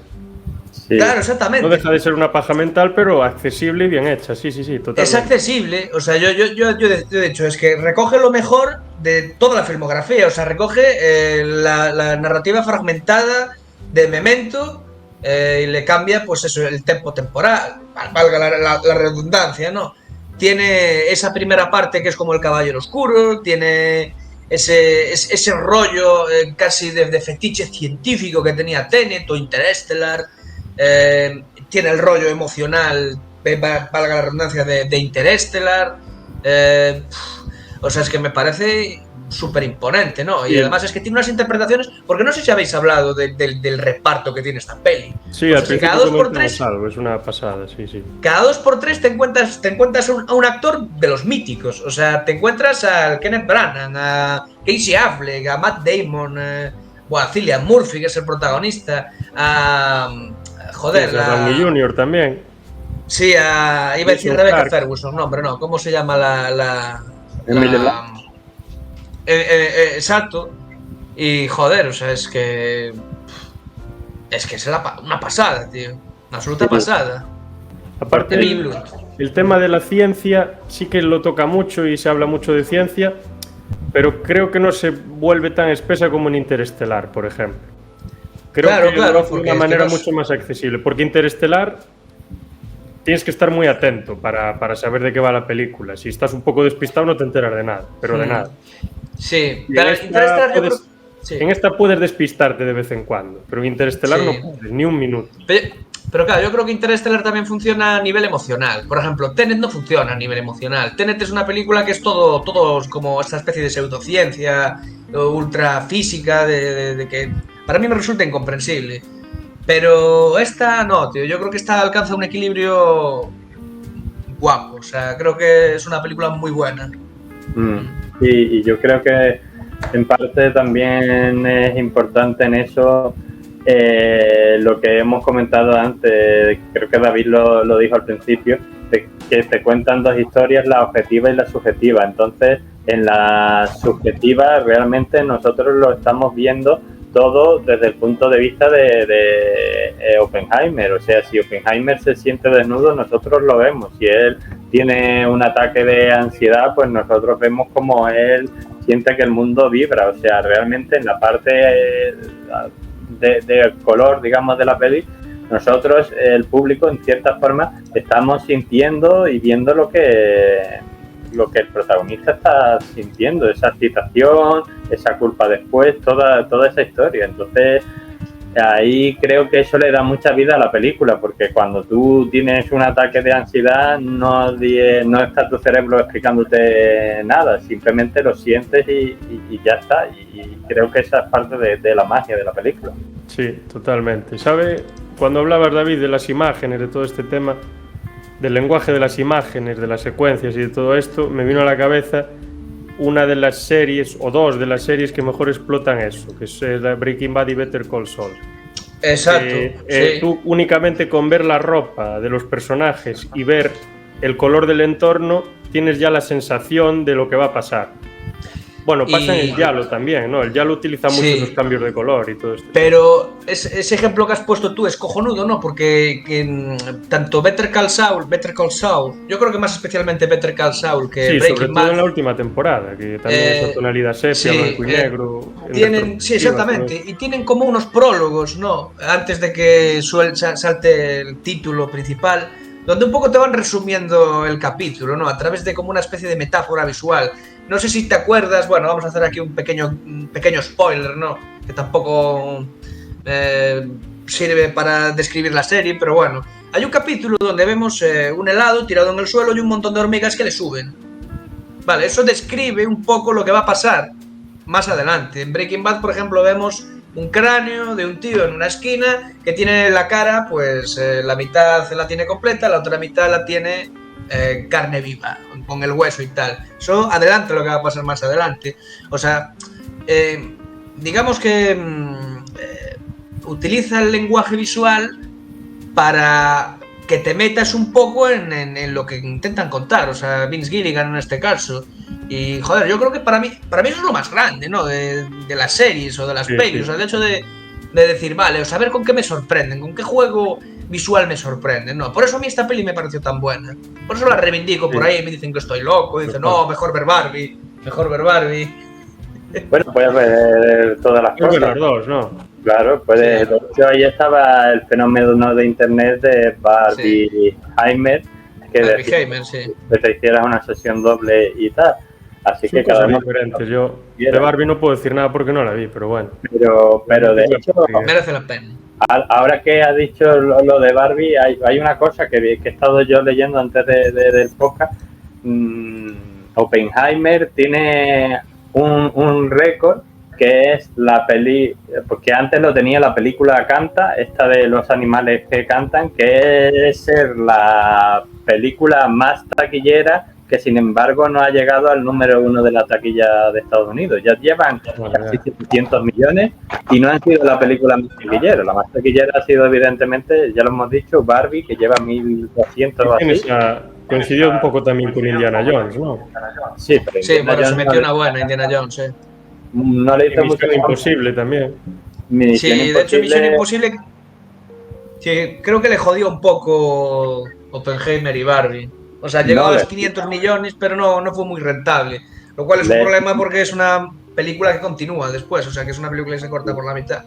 [SPEAKER 2] Sí.
[SPEAKER 3] Claro,
[SPEAKER 1] No
[SPEAKER 3] exactamente.
[SPEAKER 1] deja de ser una paja mental, pero accesible y bien hecha. Sí, sí, sí,
[SPEAKER 3] Es
[SPEAKER 1] totalmente.
[SPEAKER 3] accesible, o sea, yo de hecho es que recoge lo mejor de toda la filmografía, o sea, recoge la narrativa fragmentada de Memento y le cambia, pues eso, el tempo temporal, valga la redundancia, ¿no? Tiene esa primera parte que es como el Caballero Oscuro, tiene ese rollo casi de fetiche científico que tenía Tenet o Interstellar, tiene el rollo emocional, valga la redundancia, de Interstellar. O sea, es que me parece súper imponente, ¿no? Y además es que tiene unas interpretaciones, porque no sé si habéis hablado del reparto que tiene esta peli.
[SPEAKER 1] Sí,
[SPEAKER 3] Pues
[SPEAKER 1] al
[SPEAKER 3] es que
[SPEAKER 1] principio
[SPEAKER 3] cada 2 por
[SPEAKER 1] comentamos
[SPEAKER 3] 3
[SPEAKER 1] algo, es una pasada, sí, sí.
[SPEAKER 3] cada 2 por 3 te encuentras a un actor de los míticos. O sea, te encuentras a Kenneth Branagh, a Casey Affleck, a Matt Damon, o a Cillian Murphy, que es el protagonista, a... Joder,
[SPEAKER 1] Tienes a Downey Jr. también.
[SPEAKER 3] Sí, iba a decir
[SPEAKER 1] Jason
[SPEAKER 3] Rebecca
[SPEAKER 1] Clark.
[SPEAKER 3] Ferguson, no, hombre, no. ¿Cómo se llama
[SPEAKER 2] Emily Blunt.
[SPEAKER 3] exacto. Y joder, o sea, es que es una pasada, tío. Una absoluta
[SPEAKER 2] Sí.
[SPEAKER 3] pasada.
[SPEAKER 1] Aparte,
[SPEAKER 3] Emily Blunt.
[SPEAKER 1] el tema de la ciencia sí que lo toca mucho y se habla mucho de ciencia, pero creo que no se vuelve tan espesa como en Interestelar, por ejemplo. Creo
[SPEAKER 3] Claro,
[SPEAKER 1] que
[SPEAKER 3] claro,
[SPEAKER 1] lo hace de
[SPEAKER 3] porque
[SPEAKER 1] una
[SPEAKER 3] es que
[SPEAKER 1] manera
[SPEAKER 3] no es-
[SPEAKER 1] mucho más accesible, porque Interestelar tienes que estar muy atento para saber de qué va la película. Si estás un poco despistado no te enteras de nada, pero de nada.
[SPEAKER 3] Sí,
[SPEAKER 1] Y
[SPEAKER 3] pero
[SPEAKER 1] en esta
[SPEAKER 3] Interestelar yo creo...
[SPEAKER 1] puedes,
[SPEAKER 3] Sí.
[SPEAKER 1] en esta puedes despistarte de vez en cuando, pero en Interestelar
[SPEAKER 3] Sí.
[SPEAKER 1] no puedes, ni un minuto.
[SPEAKER 3] Pero claro, yo creo que Interstellar también funciona a nivel emocional. Por ejemplo, Tenet no funciona a nivel emocional. Tenet es una película que es todo como esta especie de pseudociencia, ultra física, de que para mí me resulta incomprensible. Pero esta no, tío. Yo creo que esta alcanza un equilibrio guapo. O sea, creo que es una película muy buena.
[SPEAKER 2] Y yo creo que en parte también es importante en eso lo que hemos comentado antes, creo que David lo dijo al principio, de que te cuentan 2 historias, la objetiva y la subjetiva. Entonces, en la subjetiva realmente nosotros lo estamos viendo todo desde el punto de vista de Oppenheimer. O sea, si Oppenheimer se siente desnudo, nosotros lo vemos. Si él tiene un ataque de ansiedad, pues nosotros vemos como él siente que el mundo vibra. O sea, realmente en la parte de color, digamos, de la peli, nosotros, el público, en cierta forma, estamos sintiendo y viendo lo que el protagonista está sintiendo, esa excitación, esa culpa después, toda esa historia. Entonces, ahí creo que eso le da mucha vida a la película, porque cuando tú tienes un ataque de ansiedad no está tu cerebro explicándote nada, simplemente lo sientes y ya está. Y creo que esa es parte de la magia de la película.
[SPEAKER 1] Sí, totalmente. ¿Sabe? Cuando hablabas, David, de las imágenes, de todo este tema, del lenguaje de las imágenes, de las secuencias y de todo esto, me vino a la cabeza una de las series, o dos de las series que mejor explotan eso, que es Breaking Bad y Better Call Saul.
[SPEAKER 3] Exacto. Sí.
[SPEAKER 1] Tú únicamente con ver la ropa de los personajes y ver el color del entorno, tienes ya la sensación de lo que va a pasar. Bueno, pasa en el Giallo también, ¿no? El Giallo utiliza mucho esos cambios de color y todo esto.
[SPEAKER 3] Pero ese ejemplo que has puesto tú es cojonudo, ¿no? Porque tanto Better Call Saul, yo creo que más especialmente Better Call Saul que
[SPEAKER 1] sí,
[SPEAKER 3] Breaking
[SPEAKER 1] sobre
[SPEAKER 3] Bad,
[SPEAKER 1] todo en la última temporada, que también esa tonalidad sepia, blanco y negro.
[SPEAKER 3] Sí, exactamente. Y tienen como unos prólogos, ¿no? Antes de que salte el título principal, donde un poco te van resumiendo el capítulo, ¿no? A través de como una especie de metáfora visual. No sé si te acuerdas, bueno, vamos a hacer aquí un pequeño spoiler, ¿no? Que tampoco sirve para describir la serie, pero bueno. Hay un capítulo donde vemos un helado tirado en el suelo y un montón de hormigas que le suben. Vale, eso describe un poco lo que va a pasar más adelante. En Breaking Bad, por ejemplo, vemos un cráneo de un tío en una esquina que tiene la cara, pues la mitad la tiene completa, la otra mitad la tiene carne viva, con el hueso y tal. Eso adelanta lo que va a pasar más adelante. O sea, digamos que utiliza el lenguaje visual para que te metas un poco en lo que intentan contar. O sea, Vince Gilligan en este caso. Y joder, yo creo que para mí eso es lo más grande, ¿no? De las series o de las pelis. O sea, el hecho de decir, vale, o sea, a ver con qué me sorprenden, con qué juego visual me sorprende, ¿no? Por eso a mí esta peli me pareció tan buena. Por eso la reivindico por ahí, me dicen que estoy loco, dicen, no, mejor ver Barbie.
[SPEAKER 2] Bueno, puedes ver todas las cosas.
[SPEAKER 1] Las dos, ¿no?
[SPEAKER 2] Claro, puedes. De hecho, ahí estaba el fenómeno de internet de Barbie Heimer, que te hicieras una sesión doble y tal. Así que cada uno
[SPEAKER 1] diferentes. Yo de Barbie no puedo decir nada porque no la vi, pero bueno.
[SPEAKER 2] Pero de hecho
[SPEAKER 3] merece la pena.
[SPEAKER 2] Ahora que ha dicho lo de Barbie, hay una cosa que he estado yo leyendo antes del podcast. Oppenheimer tiene un récord que es la peli, porque antes lo tenía la película Canta, esta de los animales que cantan, que es ser la película más taquillera, que sin embargo no ha llegado al número 1 de la taquilla de Estados Unidos. Ya llevan casi 700 millones y no han sido la película más taquillera. La más taquillera ha sido, evidentemente, ya lo hemos dicho, Barbie, que lleva 1.200 o así.
[SPEAKER 1] Coincidió un poco también con Indiana Jones, ¿no?
[SPEAKER 2] Sí, pero
[SPEAKER 3] bueno, se metió una buena Indiana Jones,
[SPEAKER 2] No le hizo mucho.
[SPEAKER 1] Misión Imposible también.
[SPEAKER 3] Sí, de hecho Misión Imposible creo que le jodió un poco Oppenheimer y Barbie. O sea, llegó a los 500 millones, pero no fue muy rentable. Lo cual es un problema porque es una película que continúa después. O sea, que es una película que se corta por la mitad.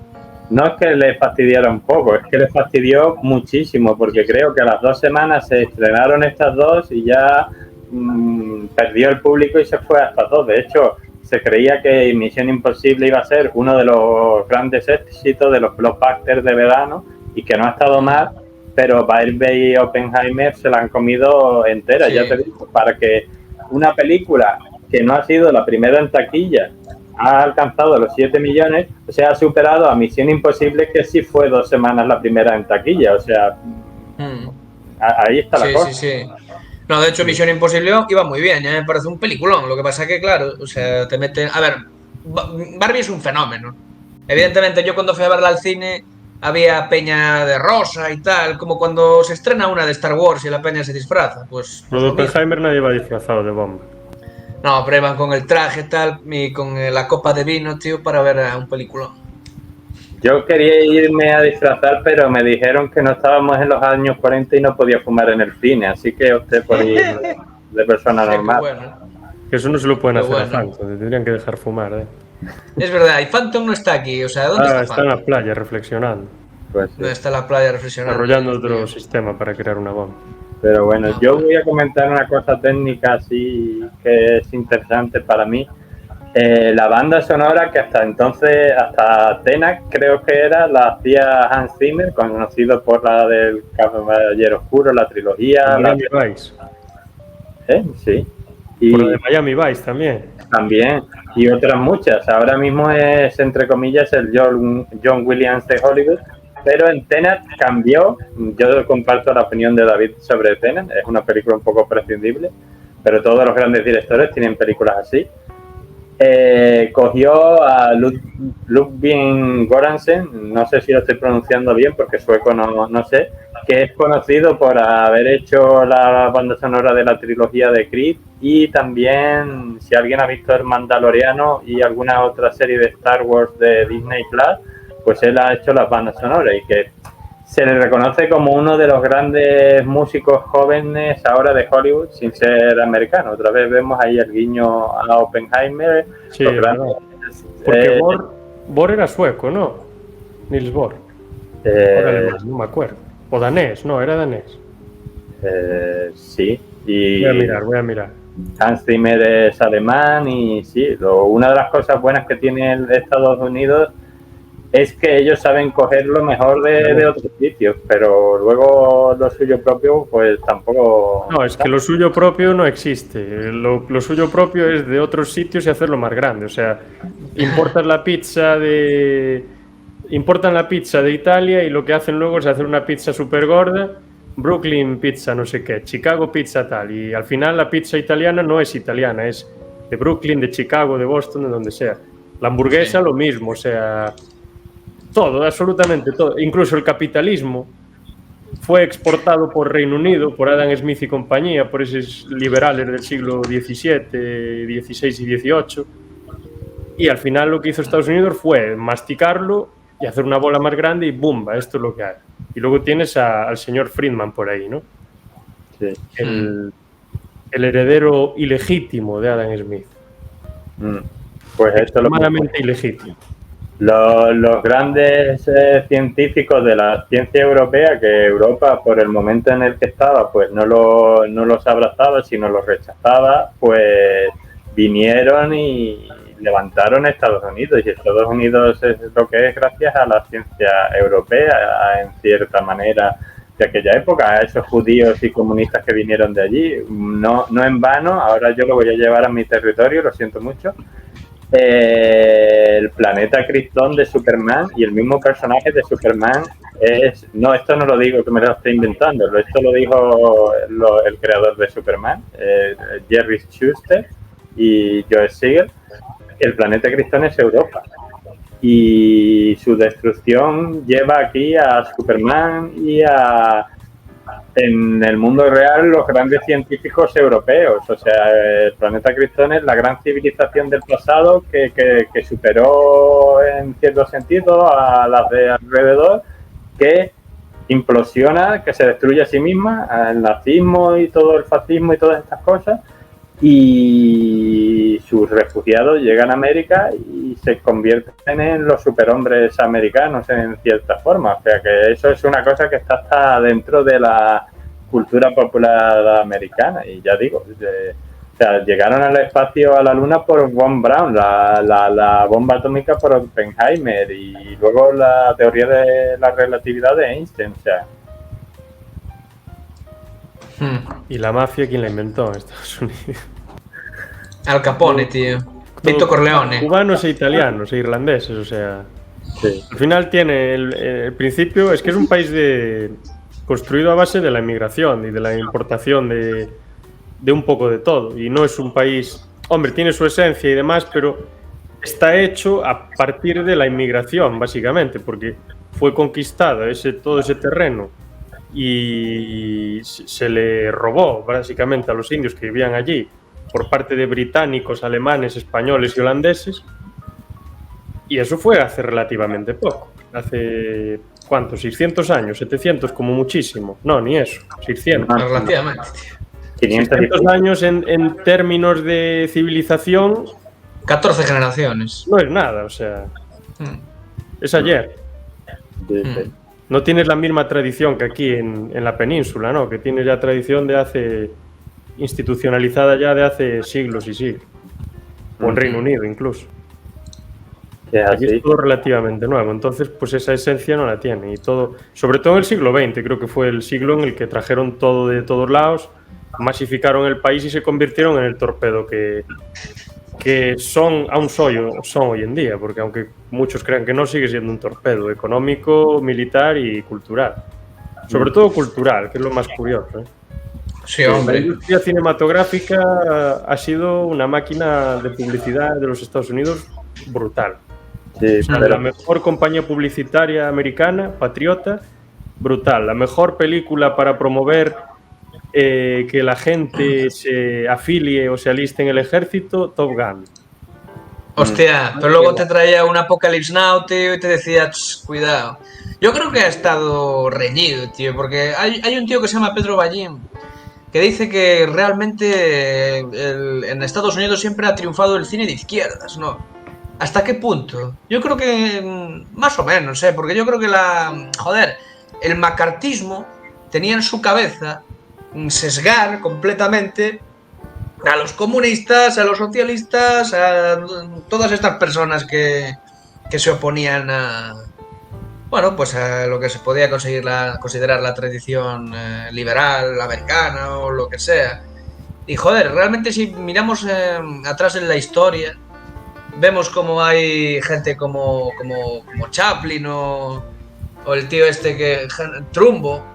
[SPEAKER 2] No es que le fastidiara un poco, es que le fastidió muchísimo, porque creo que a las 2 semanas se estrenaron estas dos y ya perdió el público y se fue a estas dos. De hecho, se creía que Misión Imposible iba a ser uno de los grandes éxitos de los blockbusters de verano y que no ha estado mal. Pero Barbie y Oppenheimer se la han comido entera, ya te digo, para que una película que no ha sido la primera en taquilla ha alcanzado los 7 millones, o sea, ha superado a Misión Imposible, que sí fue 2 semanas la primera en taquilla, o sea, ahí está la cosa.
[SPEAKER 3] Sí. No, de hecho, Misión Imposible iba muy bien, ya me parece un peliculón, lo que pasa que, claro, o sea, te meten... A ver, Barbie es un fenómeno. Evidentemente, yo cuando fui a verla al cine había peña de rosa y tal, como cuando se estrena una de Star Wars y la peña se disfraza, pues...
[SPEAKER 1] Lo de Oppenheimer nadie va disfrazado de bomba.
[SPEAKER 3] No, pero iban con el traje tal y con la copa de vino, tío, para ver un película.
[SPEAKER 2] Yo quería irme a disfrazar, pero me dijeron que no estábamos en los años 40 y no podía fumar en el cine, así que opté por ir de persona normal.
[SPEAKER 3] Bueno.
[SPEAKER 1] Que eso no se lo pueden hacer a Phantom, te tendrían que dejar fumar,
[SPEAKER 3] Es verdad, y Phantom no está aquí, o sea, ¿dónde está Phantom?
[SPEAKER 1] Está en la playa reflexionando.
[SPEAKER 2] Pues sí.
[SPEAKER 3] ¿Dónde está la playa reflexionando?
[SPEAKER 1] Desarrollando otro sistema para crear una bomba.
[SPEAKER 2] Pero bueno, yo voy a comentar una cosa técnica así que es interesante para mí, La banda sonora que hasta entonces, hasta Tenac creo que era, la hacía Hans Zimmer, conocido por la del Caballero Oscuro, la trilogía.
[SPEAKER 1] Miami Vice.
[SPEAKER 2] Sí. Y
[SPEAKER 1] por la de Miami Vice también.
[SPEAKER 2] También, y otras muchas. Ahora mismo es, entre comillas, el John Williams de Hollywood, pero en Tenet cambió. Yo comparto la opinión de David sobre Tenet, es una película un poco prescindible, pero todos los grandes directores tienen películas así. Cogió a Ludwig Göransson, no sé si lo estoy pronunciando bien porque sueco no sé, que es conocido por haber hecho la banda sonora de la trilogía de Creed, y también, si alguien ha visto El Mandaloriano y alguna otra serie de Star Wars de Disney Plus, pues él ha hecho las bandas sonoras, y que se le reconoce como uno de los grandes músicos jóvenes ahora de Hollywood sin ser americano. Otra vez vemos ahí el guiño a Oppenheimer.
[SPEAKER 1] Sí, porque Bohr era sueco, ¿no? Niels Bohr. Alemán, no me acuerdo. O danés, no, era danés.
[SPEAKER 2] Sí. Y
[SPEAKER 1] voy a mirar.
[SPEAKER 2] Hans Zimmer es alemán, y sí, una de las cosas buenas que tiene Estados Unidos es que ellos saben coger lo mejor de otros sitios, pero luego lo suyo propio, pues tampoco...
[SPEAKER 1] No, es que lo suyo propio no existe. Lo suyo propio es de otros sitios y hacerlo más grande. O sea, importan la pizza de Italia y lo que hacen luego es hacer una pizza súper gorda, Brooklyn pizza no sé qué, Chicago pizza tal, y al final la pizza italiana no es italiana, es de Brooklyn, de Chicago, de Boston, de donde sea. La hamburguesa lo mismo, o sea... Todo, absolutamente todo. Incluso el capitalismo fue exportado por Reino Unido, por Adam Smith y compañía, por esos liberales del siglo XVII, XVI y XVIII. Y al final lo que hizo Estados Unidos fue masticarlo y hacer una bola más grande y ¡bumba! Esto es lo que hay. Y luego tienes al señor Friedman por ahí, ¿no?
[SPEAKER 2] Sí.
[SPEAKER 1] El heredero ilegítimo de Adam Smith.
[SPEAKER 2] Pues esto es
[SPEAKER 1] extremadamente ilegítimo.
[SPEAKER 2] Los grandes científicos de la ciencia europea, que Europa por el momento en el que estaba pues no los abrazaba, sino los rechazaba, pues vinieron y levantaron Estados Unidos, y Estados Unidos es lo que es gracias a la ciencia europea, en cierta manera, de aquella época, a esos judíos y comunistas que vinieron de allí. No en vano, ahora yo lo voy a llevar a mi territorio, lo siento mucho. El planeta Krypton de Superman, y el mismo personaje de Superman es... No, esto no lo digo que me lo estoy inventando, esto lo dijo el creador de Superman, Jerry Schuster y Joe Siegel. El planeta Krypton es Europa, y su destrucción lleva aquí a Superman y en el mundo real los grandes científicos europeos. O sea, el planeta Krypton es la gran civilización del pasado que superó en cierto sentido a las de alrededor, que implosiona, que se destruye a sí misma, el nazismo y todo el fascismo y todas estas cosas, y sus refugiados llegan a América y se convierten en los superhombres americanos en cierta forma. O sea que eso es una cosa que está hasta dentro de la cultura popular americana. Y ya digo, o sea, llegaron al espacio, a la luna, por Von Braun, la bomba atómica por Oppenheimer, y luego la teoría de la relatividad de Einstein. O sea,
[SPEAKER 1] Y la mafia, ¿quién la inventó en Estados Unidos?
[SPEAKER 3] Al Capone, tío. Vito Corleone.
[SPEAKER 1] Cubanos e italianos e irlandeses, o sea...
[SPEAKER 2] sí.
[SPEAKER 1] Al final tiene el principio, es que es un país construido a base de la inmigración y de la importación de un poco de todo. Y no es un país... Hombre, tiene su esencia y demás, pero está hecho a partir de la inmigración, básicamente, porque fue conquistado todo ese terreno y se le robó básicamente a los indios que vivían allí por parte de británicos, alemanes, españoles y holandeses, y eso fue hace relativamente poco, hace ¿cuántos? 600 años, 700 como muchísimo, no, ni eso, 600.
[SPEAKER 3] Relativamente, tío.
[SPEAKER 1] 600 años en términos de civilización
[SPEAKER 3] 14 generaciones.
[SPEAKER 1] no es nada, o sea, es ayer.
[SPEAKER 2] Sí.
[SPEAKER 1] No tienes la misma tradición que aquí en la península, ¿no? Que tienes ya tradición institucionalizada ya de hace siglos y siglos. o en Reino Unido incluso.
[SPEAKER 2] Que es
[SPEAKER 1] Aquí
[SPEAKER 2] así.
[SPEAKER 1] es todo relativamente nuevo, entonces pues esa esencia no la tiene. Y todo, sobre todo en el siglo XX, creo que fue el siglo en el que trajeron todo de todos lados, masificaron el país y se convirtieron en el torpedo que son hoy en día, porque aunque muchos crean que no, sigue siendo un torpedo económico, militar y cultural. Sobre todo cultural, que es lo más curioso, ¿eh?
[SPEAKER 3] Sí,
[SPEAKER 1] La
[SPEAKER 3] hombre.
[SPEAKER 1] industria cinematográfica ha sido una máquina de publicidad de los Estados Unidos brutal.
[SPEAKER 2] Sí,
[SPEAKER 1] La
[SPEAKER 2] pero
[SPEAKER 1] mejor compañía publicitaria americana, Patriota, brutal. La mejor película para promover que la gente se afilie o se aliste en el ejército, Top Gun.
[SPEAKER 3] Hostia, pero luego te traía un Apocalypse Now, tío, y te decía, cuidado. Yo creo que ha estado reñido, tío, porque hay un tío que se llama Pedro Ballín que dice que realmente en Estados Unidos siempre ha triunfado el cine de izquierdas, ¿no? ¿Hasta qué punto? Yo creo que más o menos, ¿eh? Porque yo creo que el macartismo tenía en su cabeza sesgar completamente a los comunistas, a los socialistas, a todas estas personas que se oponían bueno, pues a lo que se podía considerar la tradición liberal americana o lo que sea. Y joder, realmente si miramos atrás en la historia, vemos como hay gente como Chaplin o el tío este Trumbo,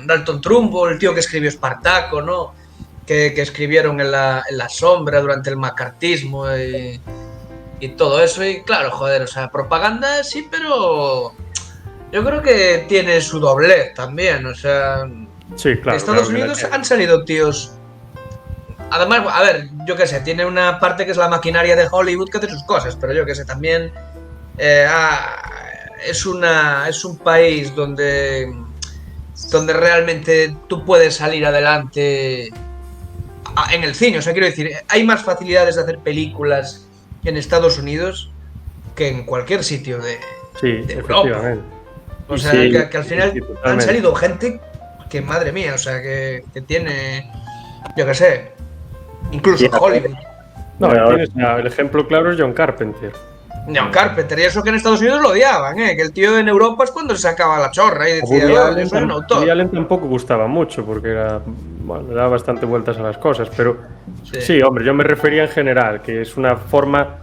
[SPEAKER 3] Dalton Trumbo, el tío que escribió Espartaco, ¿no? Que escribieron en la sombra durante el macartismo y todo eso. Y claro, joder, o sea, propaganda sí, pero yo creo que tiene su doblez también, o sea,
[SPEAKER 1] Sí, claro.
[SPEAKER 3] de Estados
[SPEAKER 1] claro,
[SPEAKER 3] Unidos han salido tíos. Además, a ver, yo qué sé, tiene una parte que es la maquinaria de Hollywood que hace sus cosas, pero yo qué sé, también es un país donde realmente tú puedes salir adelante en el cine. O sea, quiero decir, hay más facilidades de hacer películas en Estados Unidos que en cualquier sitio de Europa.
[SPEAKER 1] efectivamente.
[SPEAKER 3] O sea,
[SPEAKER 2] Sí,
[SPEAKER 3] que al final
[SPEAKER 1] sí,
[SPEAKER 3] han
[SPEAKER 1] totalmente.
[SPEAKER 3] salido gente que, madre mía, o sea, que tiene, yo qué sé, incluso
[SPEAKER 2] Sí,
[SPEAKER 3] Hollywood.
[SPEAKER 1] No,
[SPEAKER 2] Bueno,
[SPEAKER 1] tienes, el ejemplo claro es John Carpenter.
[SPEAKER 3] John Carpenter, y eso que en Estados Unidos lo odiaban, ¿eh? Que el tío en Europa es cuando se sacaba la chorra y
[SPEAKER 1] A
[SPEAKER 3] decía,
[SPEAKER 1] Woody
[SPEAKER 3] "Oh, yo
[SPEAKER 1] Allen,
[SPEAKER 3] soy un autor".
[SPEAKER 1] Woody Allen tampoco gustaba mucho porque bueno, le daba bastante vueltas a las cosas, pero sí, hombre, yo me refería en general, que es una forma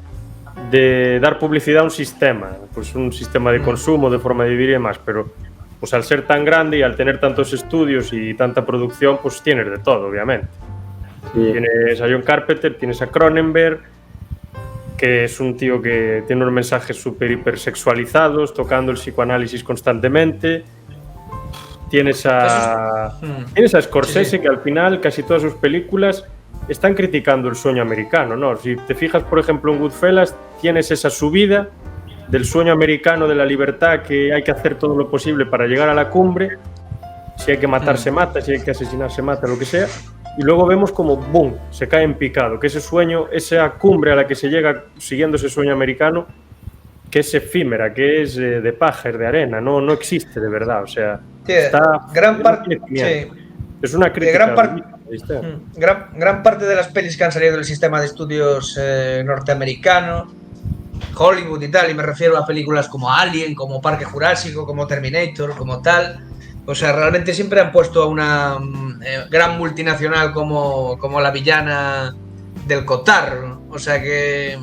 [SPEAKER 1] de dar publicidad a un sistema, pues un sistema de consumo, de forma de vivir y demás, pero pues al ser tan grande y al tener tantos estudios y tanta producción, pues tienes de todo, obviamente.
[SPEAKER 2] sí.
[SPEAKER 1] Tienes a John Carpenter, tienes a Cronenberg, que es un tío que tiene unos mensajes súper hipersexualizados, tocando el psicoanálisis constantemente. Tienes a Scorsese,
[SPEAKER 3] Sí, sí.
[SPEAKER 1] que al final casi todas sus películas están criticando el sueño americano, ¿no? Si te fijas, por ejemplo, en Goodfellas, tienes esa subida del sueño americano de la libertad, que hay que hacer todo lo posible para llegar a la cumbre. Si hay que matar, se mata, si hay que asesinar, se mata, lo que sea. Y luego vemos como, ¡boom!, se cae en picado, que ese sueño, esa cumbre a la que se llega siguiendo ese sueño americano, que es efímera, que es de paja, es de arena, no existe de verdad, o sea,
[SPEAKER 3] Sí,
[SPEAKER 1] está...
[SPEAKER 3] gran
[SPEAKER 1] no
[SPEAKER 3] parte,
[SPEAKER 1] tiene cimiento.
[SPEAKER 3] sí.
[SPEAKER 1] Es una crítica.
[SPEAKER 3] gran parte-
[SPEAKER 1] ¿viste?
[SPEAKER 3] Gran parte de las pelis que han salido del sistema de estudios norteamericano, Hollywood y tal, y me refiero a películas como Alien, como Parque Jurásico, como Terminator, como tal. O sea, realmente siempre han puesto a una gran multinacional como la villana del cotarro. O sea que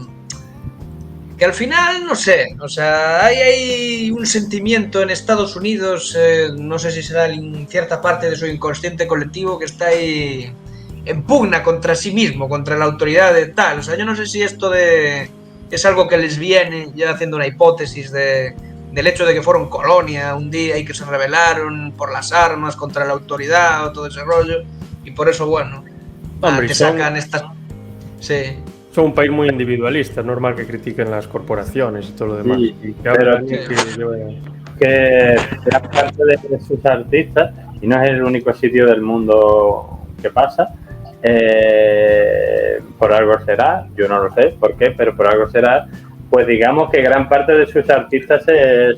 [SPEAKER 3] al final, no sé, o sea, hay un sentimiento en Estados Unidos, no sé si será en cierta parte de su inconsciente colectivo, que está ahí en pugna contra sí mismo, contra la autoridad de tal. O sea, yo no sé si esto es algo que les viene, ya haciendo una hipótesis del hecho de que fueron colonia un día y que se rebelaron por las armas contra la autoridad o todo ese rollo, y por eso, bueno,
[SPEAKER 1] Hombre,
[SPEAKER 3] te sacan estas... Sí.
[SPEAKER 1] Son un país muy individualista, es normal que critiquen las corporaciones y todo lo demás.
[SPEAKER 2] Sí,
[SPEAKER 1] Que hablan
[SPEAKER 2] pero
[SPEAKER 1] que
[SPEAKER 2] gran parte de sus artistas, y no es el único sitio del mundo que pasa, por algo será, yo no lo sé por qué, pero por algo será, pues digamos que gran parte de sus artistas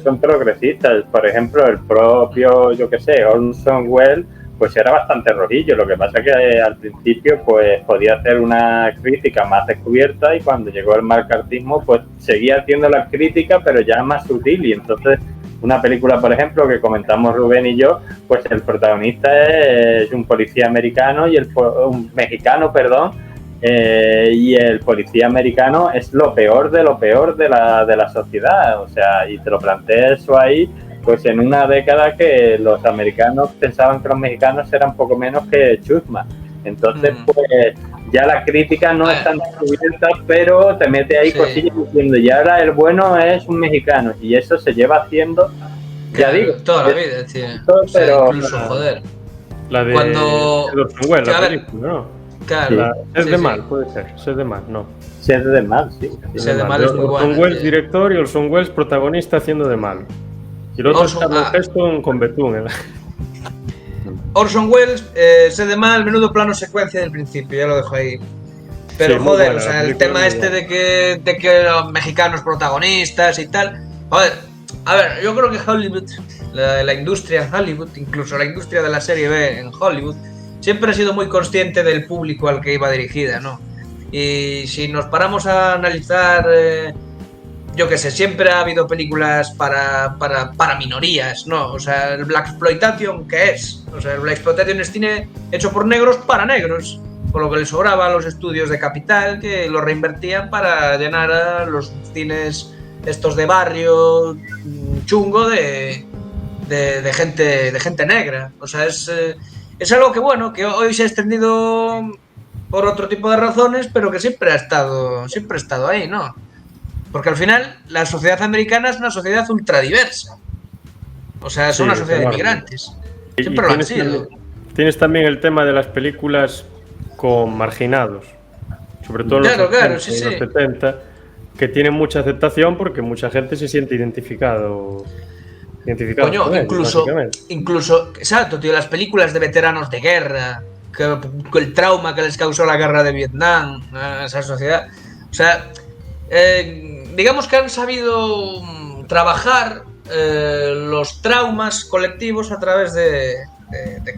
[SPEAKER 2] son progresistas. Por ejemplo, el propio, yo qué sé, Orson Welles, pues era bastante rojillo. Lo que pasa que al principio pues podía hacer una crítica más descubierta, y cuando llegó el macartismo pues seguía haciendo la crítica, pero ya más sutil. Y entonces una película, por ejemplo, que comentamos Rubén y yo, pues el protagonista es un policía americano y un mexicano, perdón, y el policía americano es lo peor de la sociedad. O sea, y te lo plantea eso ahí, pues en una década que los americanos pensaban que los mexicanos eran poco menos que chusma. Entonces, pues ya la crítica no es tan descubierta, pero te mete ahí cosillas diciendo, y ahora el bueno es un mexicano, y eso se lleva haciendo,
[SPEAKER 3] ya digo, toda la vida, tío.
[SPEAKER 2] Pero
[SPEAKER 3] incluso, joder.
[SPEAKER 1] La de Orson Welles, la película, ¿no?
[SPEAKER 3] Claro.
[SPEAKER 1] Es de mal, puede ser. Es de mal, no.
[SPEAKER 2] Es de mal, sí.
[SPEAKER 3] Es de mal, es muy buena.
[SPEAKER 1] Orson Welles director y Orson Welles protagonista haciendo de mal. Y el otro es Charlton Heston con Betún.
[SPEAKER 3] Orson Welles, sé de mal, menudo plano secuencia del principio, ya lo dejo ahí. Pero sí, joder, o sea, el tema este de que los mexicanos protagonistas y tal. Joder, a ver, yo creo que Hollywood, la industria Hollywood, incluso la industria de la serie B en Hollywood, siempre ha sido muy consciente del público al que iba dirigida, ¿no? Y si nos paramos a analizar, yo qué sé, siempre ha habido películas para minorías, ¿no? O sea, el Blaxploitation, ¿qué es? O sea, el Blaxploitation es cine hecho por negros para negros, con lo que les sobraba a los estudios de capital, que lo reinvertían para llenar a los cines estos de barrio chungo de gente negra. O sea, es algo que, bueno, que hoy se ha extendido por otro tipo de razones, pero que siempre ha estado ahí, ¿no? Porque al final la sociedad americana es una sociedad ultradiversa. O sea, es una sociedad de inmigrantes. Siempre lo han sido.
[SPEAKER 1] Tienes también el tema de las películas con marginados, sobre todo en los 70, que tienen mucha aceptación porque mucha gente se siente identificado.
[SPEAKER 3] Coño, con incluso, exacto, tío, las películas de veteranos de guerra, que el trauma que les causó la guerra de Vietnam a esa sociedad. O sea, digamos que han sabido trabajar los traumas colectivos a través de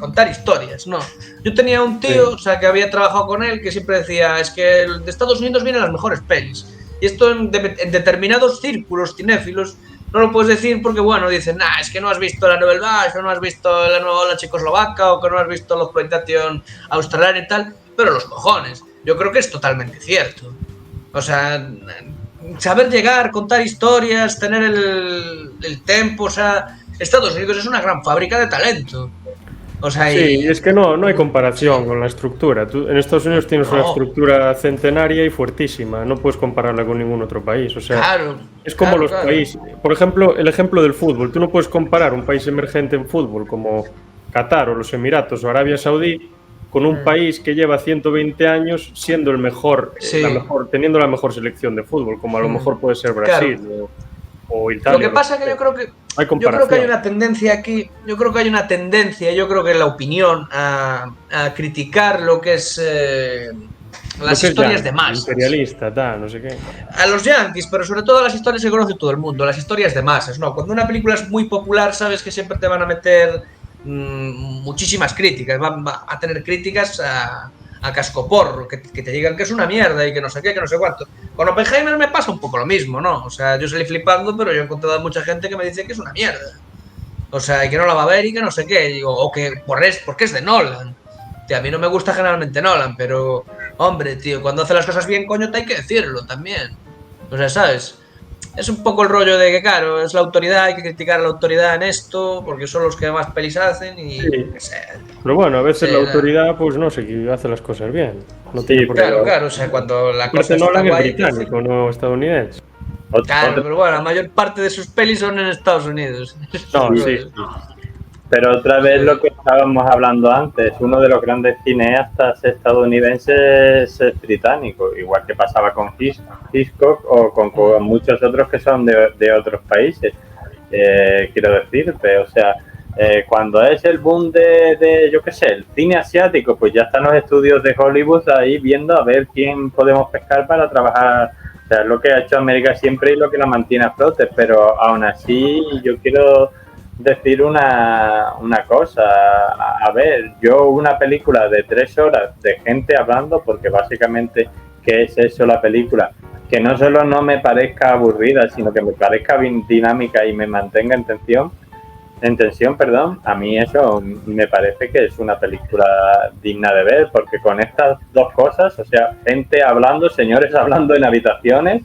[SPEAKER 3] contar historias, ¿no? Yo tenía un tío, o sea, que había trabajado con él, que siempre decía, es que de Estados Unidos vienen las mejores pelis. Y esto en determinados círculos cinéfilos no lo puedes decir porque, bueno, dicen, es que no has visto la Nouvelle Vague, o no has visto la nueva ola checoslovaca, o que no has visto la exploitación australiana y tal, pero los cojones, yo creo que es totalmente cierto. O sea, saber llegar, contar historias, tener el tempo, o sea, Estados Unidos es una gran fábrica de talento. O sea,
[SPEAKER 1] sí, es que no hay comparación con la estructura. Tú, en Estados Unidos tienes una estructura centenaria y fuertísima. No puedes compararla con ningún otro país. O sea, es como los países. Por ejemplo, el ejemplo del fútbol. Tú no puedes comparar un país emergente en fútbol como Qatar o los Emiratos o Arabia Saudí con un país que lleva 120 años siendo el mejor, teniendo la mejor selección de fútbol, como a lo mejor puede ser Brasil o Italia.
[SPEAKER 3] Lo que pasa es que yo creo que hay una tendencia aquí, yo creo que la opinión a criticar lo que es las historias de masas.
[SPEAKER 1] Imperialista, no sé qué.
[SPEAKER 3] A los yankees, pero sobre todo las historias que conoce todo el mundo, las historias de masas, ¿no? Cuando una película es muy popular, sabes que siempre te van a meter muchísimas críticas, van a tener críticas a cascoporro, que te digan que es una mierda y que no sé qué, que no sé cuánto. Con Oppenheimer me pasa un poco lo mismo, ¿no? O sea, yo salí flipando, pero yo he encontrado a mucha gente que me dice que es una mierda. O sea, y que no la va a ver y que no sé qué. Y digo, o que porque es de Nolan. Tío, a mí no me gusta generalmente Nolan, pero, hombre, tío, cuando hace las cosas bien, coño, te hay que decirlo también. O sea, ¿sabes? Es un poco el rollo de que, claro, es la autoridad, hay que criticar a la autoridad en esto, porque son los que más pelis hacen y...
[SPEAKER 1] Pero bueno, a veces la autoridad, pues no sé, que hace las cosas bien. No tiene por qué.
[SPEAKER 3] Claro, o sea, cuando la cosa está
[SPEAKER 1] Nolan
[SPEAKER 3] guay...
[SPEAKER 1] es británico, no estadounidense.
[SPEAKER 3] Claro, pero bueno, la mayor parte de sus pelis son en Estados Unidos.
[SPEAKER 1] No, sí.
[SPEAKER 2] Pero otra vez lo que estábamos hablando antes, uno de los grandes cineastas estadounidenses es británico, igual que pasaba con Hitchcock o con muchos otros que son de otros países. Quiero decirte, o sea, cuando es el boom de yo qué sé, el cine asiático, pues ya están los estudios de Hollywood ahí viendo a ver quién podemos pescar para trabajar. O sea, es lo que ha hecho América siempre y lo que la mantiene a flote, pero aún así yo quiero decir una cosa. A ver, yo una película de 3 horas de gente hablando, porque básicamente, ¿qué es eso la película? Que no solo no me parezca aburrida, sino que me parezca bien dinámica y me mantenga en tensión, a mí eso me parece que es una película digna de ver, porque con estas dos cosas, o sea, gente hablando, señores hablando en habitaciones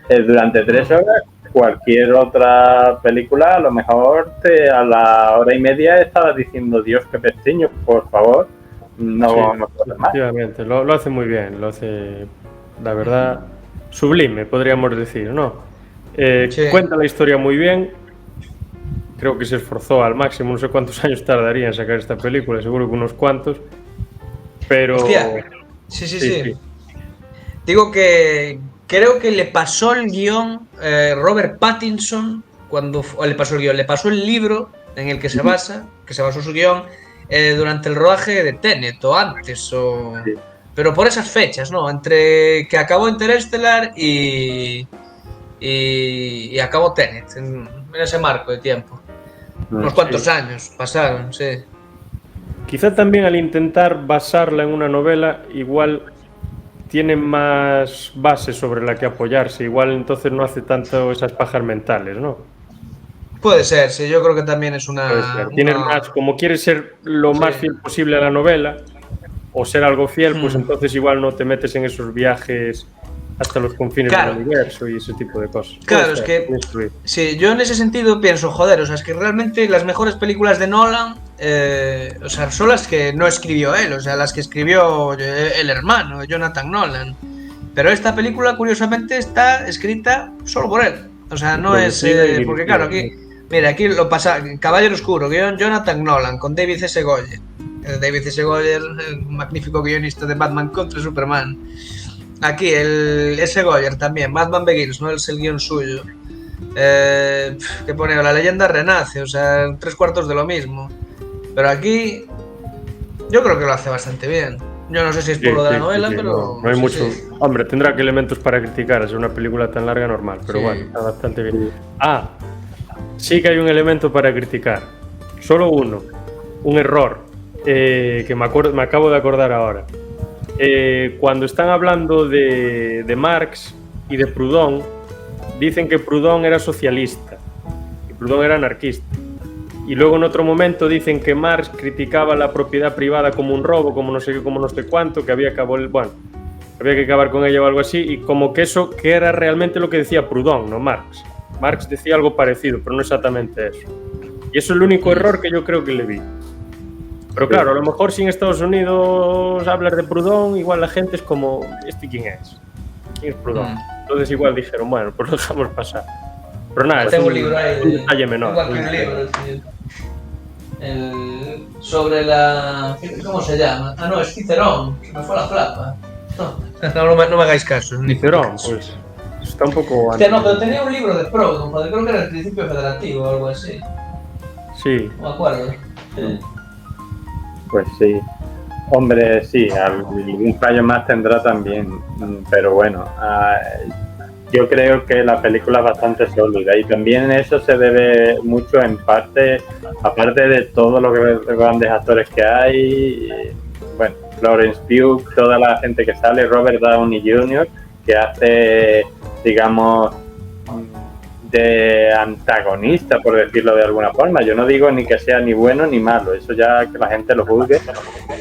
[SPEAKER 2] durante 3 horas, cualquier otra película, a lo mejor a la hora y media estabas diciendo, Dios, qué pestiño, por favor, no puedes más.
[SPEAKER 1] Efectivamente, lo hace muy bien, lo hace, la verdad, sublime, podríamos decir, ¿no?
[SPEAKER 3] Sí.
[SPEAKER 1] Cuenta la historia muy bien, creo que se esforzó al máximo, no sé cuántos años tardaría en sacar esta película, seguro que unos cuantos, pero...
[SPEAKER 3] Hostia. Sí. Digo que creo que le pasó el guión Robert Pattinson le pasó el libro en el que se basó su guión durante el rodaje de Tenet o antes,
[SPEAKER 2] Sí.
[SPEAKER 3] pero por esas fechas, ¿no? Entre que acabó Interstellar y acabó Tenet, en ese marco de tiempo. Unos cuantos años pasaron, sí.
[SPEAKER 1] Quizá también al intentar basarla en una novela, igual tiene más base sobre la que apoyarse, igual entonces no hace tanto esas pajas mentales, ¿no?
[SPEAKER 3] Puede ser, sí, yo creo que también es
[SPEAKER 1] Puede ser. Tienes más, como quieres ser lo más fiel posible a la novela, o ser algo fiel, pues entonces igual no te metes en esos viajes hasta los confines del universo y ese tipo de cosas.
[SPEAKER 3] Claro, es que sí, yo en ese sentido pienso, joder, o sea, es que realmente las mejores películas de Nolan, o sea, son las que no escribió él, o sea, las que escribió el hermano, Jonathan Nolan. Pero esta película, curiosamente, está escrita solo por él. O sea, no es... porque claro, aquí... Mira, aquí lo pasa... Caballero Oscuro, guión Jonathan Nolan, con David C. Goyer. David C. Goyer, el magnífico guionista de Batman contra Superman. Aquí, el S. Goyer también, Batman Begins, no es el guión suyo. Que pone, la leyenda renace, o sea, 3/4 de lo mismo. Pero aquí, yo creo que lo hace bastante bien. Yo no sé si es por lo de la novela, pero...
[SPEAKER 1] No hay mucho... Sí. Hombre, tendrá que elementos para criticar, es una película tan larga normal, pero bueno, está bastante bien. Sí que hay un elemento para criticar. Solo uno. Un error que me acabo de acordar ahora. Cuando están hablando de Marx y de Proudhon, dicen que Proudhon era socialista y Proudhon era anarquista. Y luego en otro momento dicen que Marx criticaba la propiedad privada como un robo, como no sé qué, como no sé cuánto, que había que acabar con ella o algo así, y como que eso que era realmente lo que decía Proudhon, no Marx. Marx decía algo parecido, pero no exactamente eso. Y eso es el único error que yo creo que le vi. Pero claro, a lo mejor si en Estados Unidos hablas de Proudhon, igual la gente es como, ¿este quién es? ¿Quién es Proudhon? Entonces igual dijeron, bueno, pues lo dejamos pasar. Pero nada,
[SPEAKER 3] tengo un libro ahí,
[SPEAKER 1] un detalle menor.
[SPEAKER 3] Igual que un libro, sobre la... ¿Cómo se llama? No, es Cicerón, se me fue la flapa. No me hagáis caso.
[SPEAKER 1] Cicerón, pues está un poco...
[SPEAKER 3] Hostia, no, pero tenía un libro de Proudhon, creo que era el Principio Federativo o algo así.
[SPEAKER 1] Sí.
[SPEAKER 3] No me acuerdo.
[SPEAKER 2] Sí. Pues sí. Hombre, sí, algún fallo más tendrá también, pero bueno, yo creo que la película es bastante sólida y también eso se debe mucho en parte, aparte de todos los grandes actores que hay, bueno, Florence Pugh, toda la gente que sale, Robert Downey Jr., que hace, digamos, de antagonista, por decirlo de alguna forma. Yo no digo ni que sea ni bueno ni malo, eso ya que la gente lo juzgue,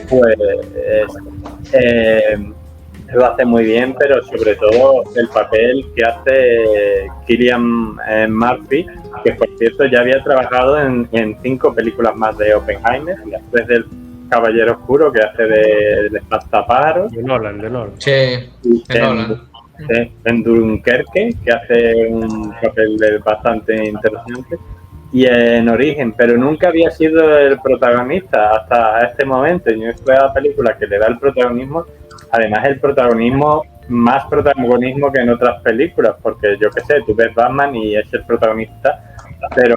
[SPEAKER 2] pues lo hace muy bien, pero sobre todo el papel que hace Cillian Murphy, que por cierto ya había trabajado en 5 películas más de Oppenheimer, después del Caballero Oscuro, que hace de Espantapájaros.
[SPEAKER 1] De Nolan.
[SPEAKER 3] Sí, de Nolan.
[SPEAKER 2] En Dunkerque, que hace un papel bastante interesante, y en Origen, pero nunca había sido el protagonista hasta este momento. Y fue la película que le da el protagonismo, además más protagonismo que en otras películas, porque yo qué sé, tú ves Batman y es el protagonista, pero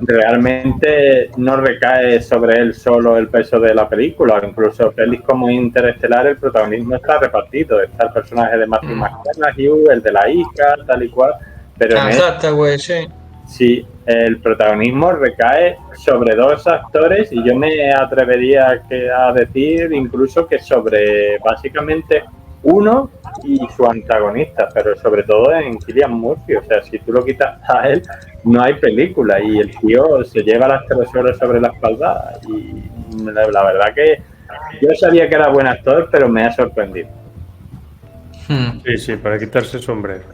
[SPEAKER 2] realmente no recae sobre él solo el peso de la película. Incluso pelis como Interestelar, el protagonismo está repartido, está el personaje de Matthew McConaughey, el de la hija, tal y cual, pero
[SPEAKER 3] exacto, güey, sí.
[SPEAKER 2] Sí, el protagonismo recae sobre dos actores y yo me atrevería a decir incluso que sobre básicamente uno y su antagonista, pero sobre todo en Cillian Murphy. O sea, si tú lo quitas a él, no hay película y el tío se lleva las 3 horas sobre la espalda y la verdad que yo sabía que era buen actor, pero me ha sorprendido.
[SPEAKER 1] Sí, sí, para quitarse el sombrero.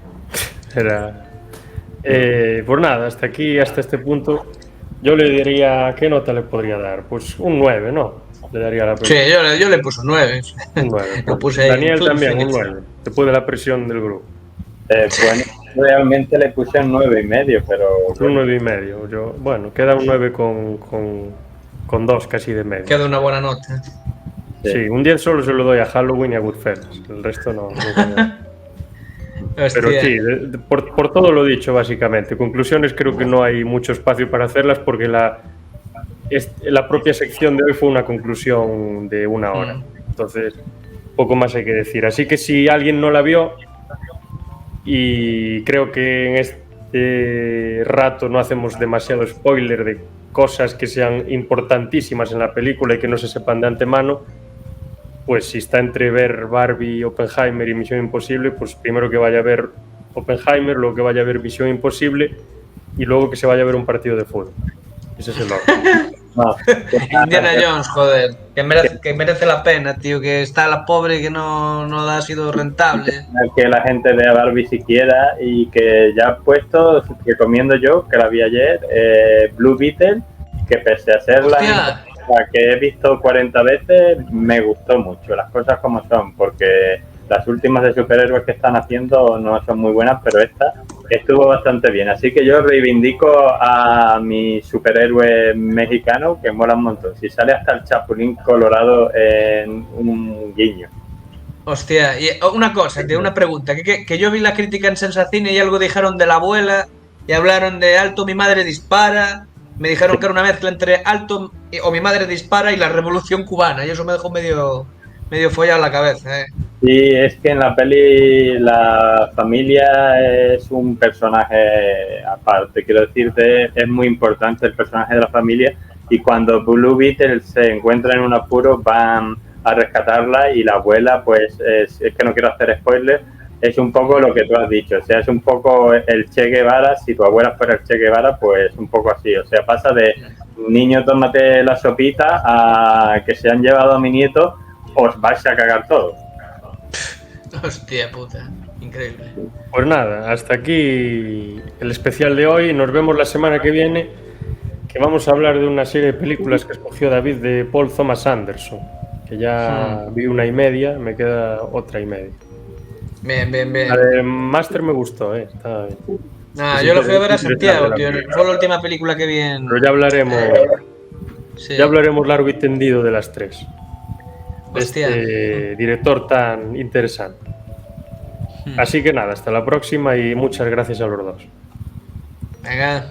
[SPEAKER 1] Era... pues nada, hasta aquí, hasta este punto, yo le diría, ¿qué nota le podría dar? Pues un 9, ¿no? Le daría la
[SPEAKER 3] Sí,
[SPEAKER 1] película.
[SPEAKER 3] yo le puse un 9.
[SPEAKER 1] Un 9.
[SPEAKER 3] Lo puse ahí.
[SPEAKER 1] Daniel también, un 9. Después de la presión del grupo.
[SPEAKER 2] Bueno, realmente le puse un 9,5, pero...
[SPEAKER 1] Un 9,5. Yo, bueno, queda un 9 con 2 casi de medio.
[SPEAKER 3] Queda una buena nota.
[SPEAKER 1] Sí, un 10 solo se lo doy a Halloween y a Goodfellas. El resto no. Pero sí, por todo lo dicho, básicamente. Conclusiones, creo que no hay mucho espacio para hacerlas porque la propia sección de hoy fue una conclusión de 1 hora. Entonces, poco más hay que decir. Así que si alguien no la vio, y creo que en este rato no hacemos demasiado spoiler de cosas que sean importantísimas en la película y que no se sepan de antemano, pues si está entre ver Barbie, Oppenheimer y Misión Imposible, pues primero que vaya a ver Oppenheimer, luego que vaya a ver Misión Imposible y luego que se vaya a ver un partido de fútbol. Ese es el orden.
[SPEAKER 2] No.
[SPEAKER 3] Indiana Jones, joder, que merece la pena, tío, que está la pobre que no ha sido rentable.
[SPEAKER 2] Que la gente vea Barbie siquiera y que ya puesto, recomiendo yo, que la vi ayer, Blue Beetle, que pese a ser la que he visto 40 veces, me gustó mucho, las cosas como son, porque las últimas de superhéroes que están haciendo no son muy buenas, pero esta estuvo bastante bien. Así que yo reivindico a mi superhéroe mexicano, que mola un montón. Si sale hasta el Chapulín Colorado en un guiño.
[SPEAKER 3] Hostia, y una cosa, una pregunta, que yo vi la crítica en Sensacine y algo dijeron de la abuela y hablaron de Alto mi madre dispara, me dijeron que era una mezcla entre Alto o mi madre dispara y la Revolución Cubana y eso me dejó medio follado la cabeza.
[SPEAKER 2] Sí, es que en la peli la familia es un personaje aparte, quiero decirte, es muy importante el personaje de la familia y cuando Blue Beetle se encuentra en un apuro van a rescatarla y la abuela, pues es que no quiero hacer spoiler, es un poco lo que tú has dicho, o sea, es un poco el Che Guevara, si tu abuela fuera el Che Guevara, pues un poco así, o sea, pasa de niño tómate la sopita a que se han llevado a mi nieto, os vais a cagar todos.
[SPEAKER 3] Hostia puta, increíble.
[SPEAKER 1] Pues nada, hasta aquí el especial de hoy, nos vemos la semana que viene, que vamos a hablar de una serie de películas que escogió David de Paul Thomas Anderson, que ya vi 1,5, me queda otra 1,5.
[SPEAKER 3] Bien.
[SPEAKER 1] La de Master me gustó, está bien.
[SPEAKER 3] Yo lo fui a ver a Santiago, tío, fue la última película que vi en...
[SPEAKER 1] Pero ya hablaremos largo y tendido de las 3.
[SPEAKER 3] Hostia.
[SPEAKER 1] Este director tan interesante. Así que nada, hasta la próxima y muchas gracias a los dos.
[SPEAKER 3] Venga.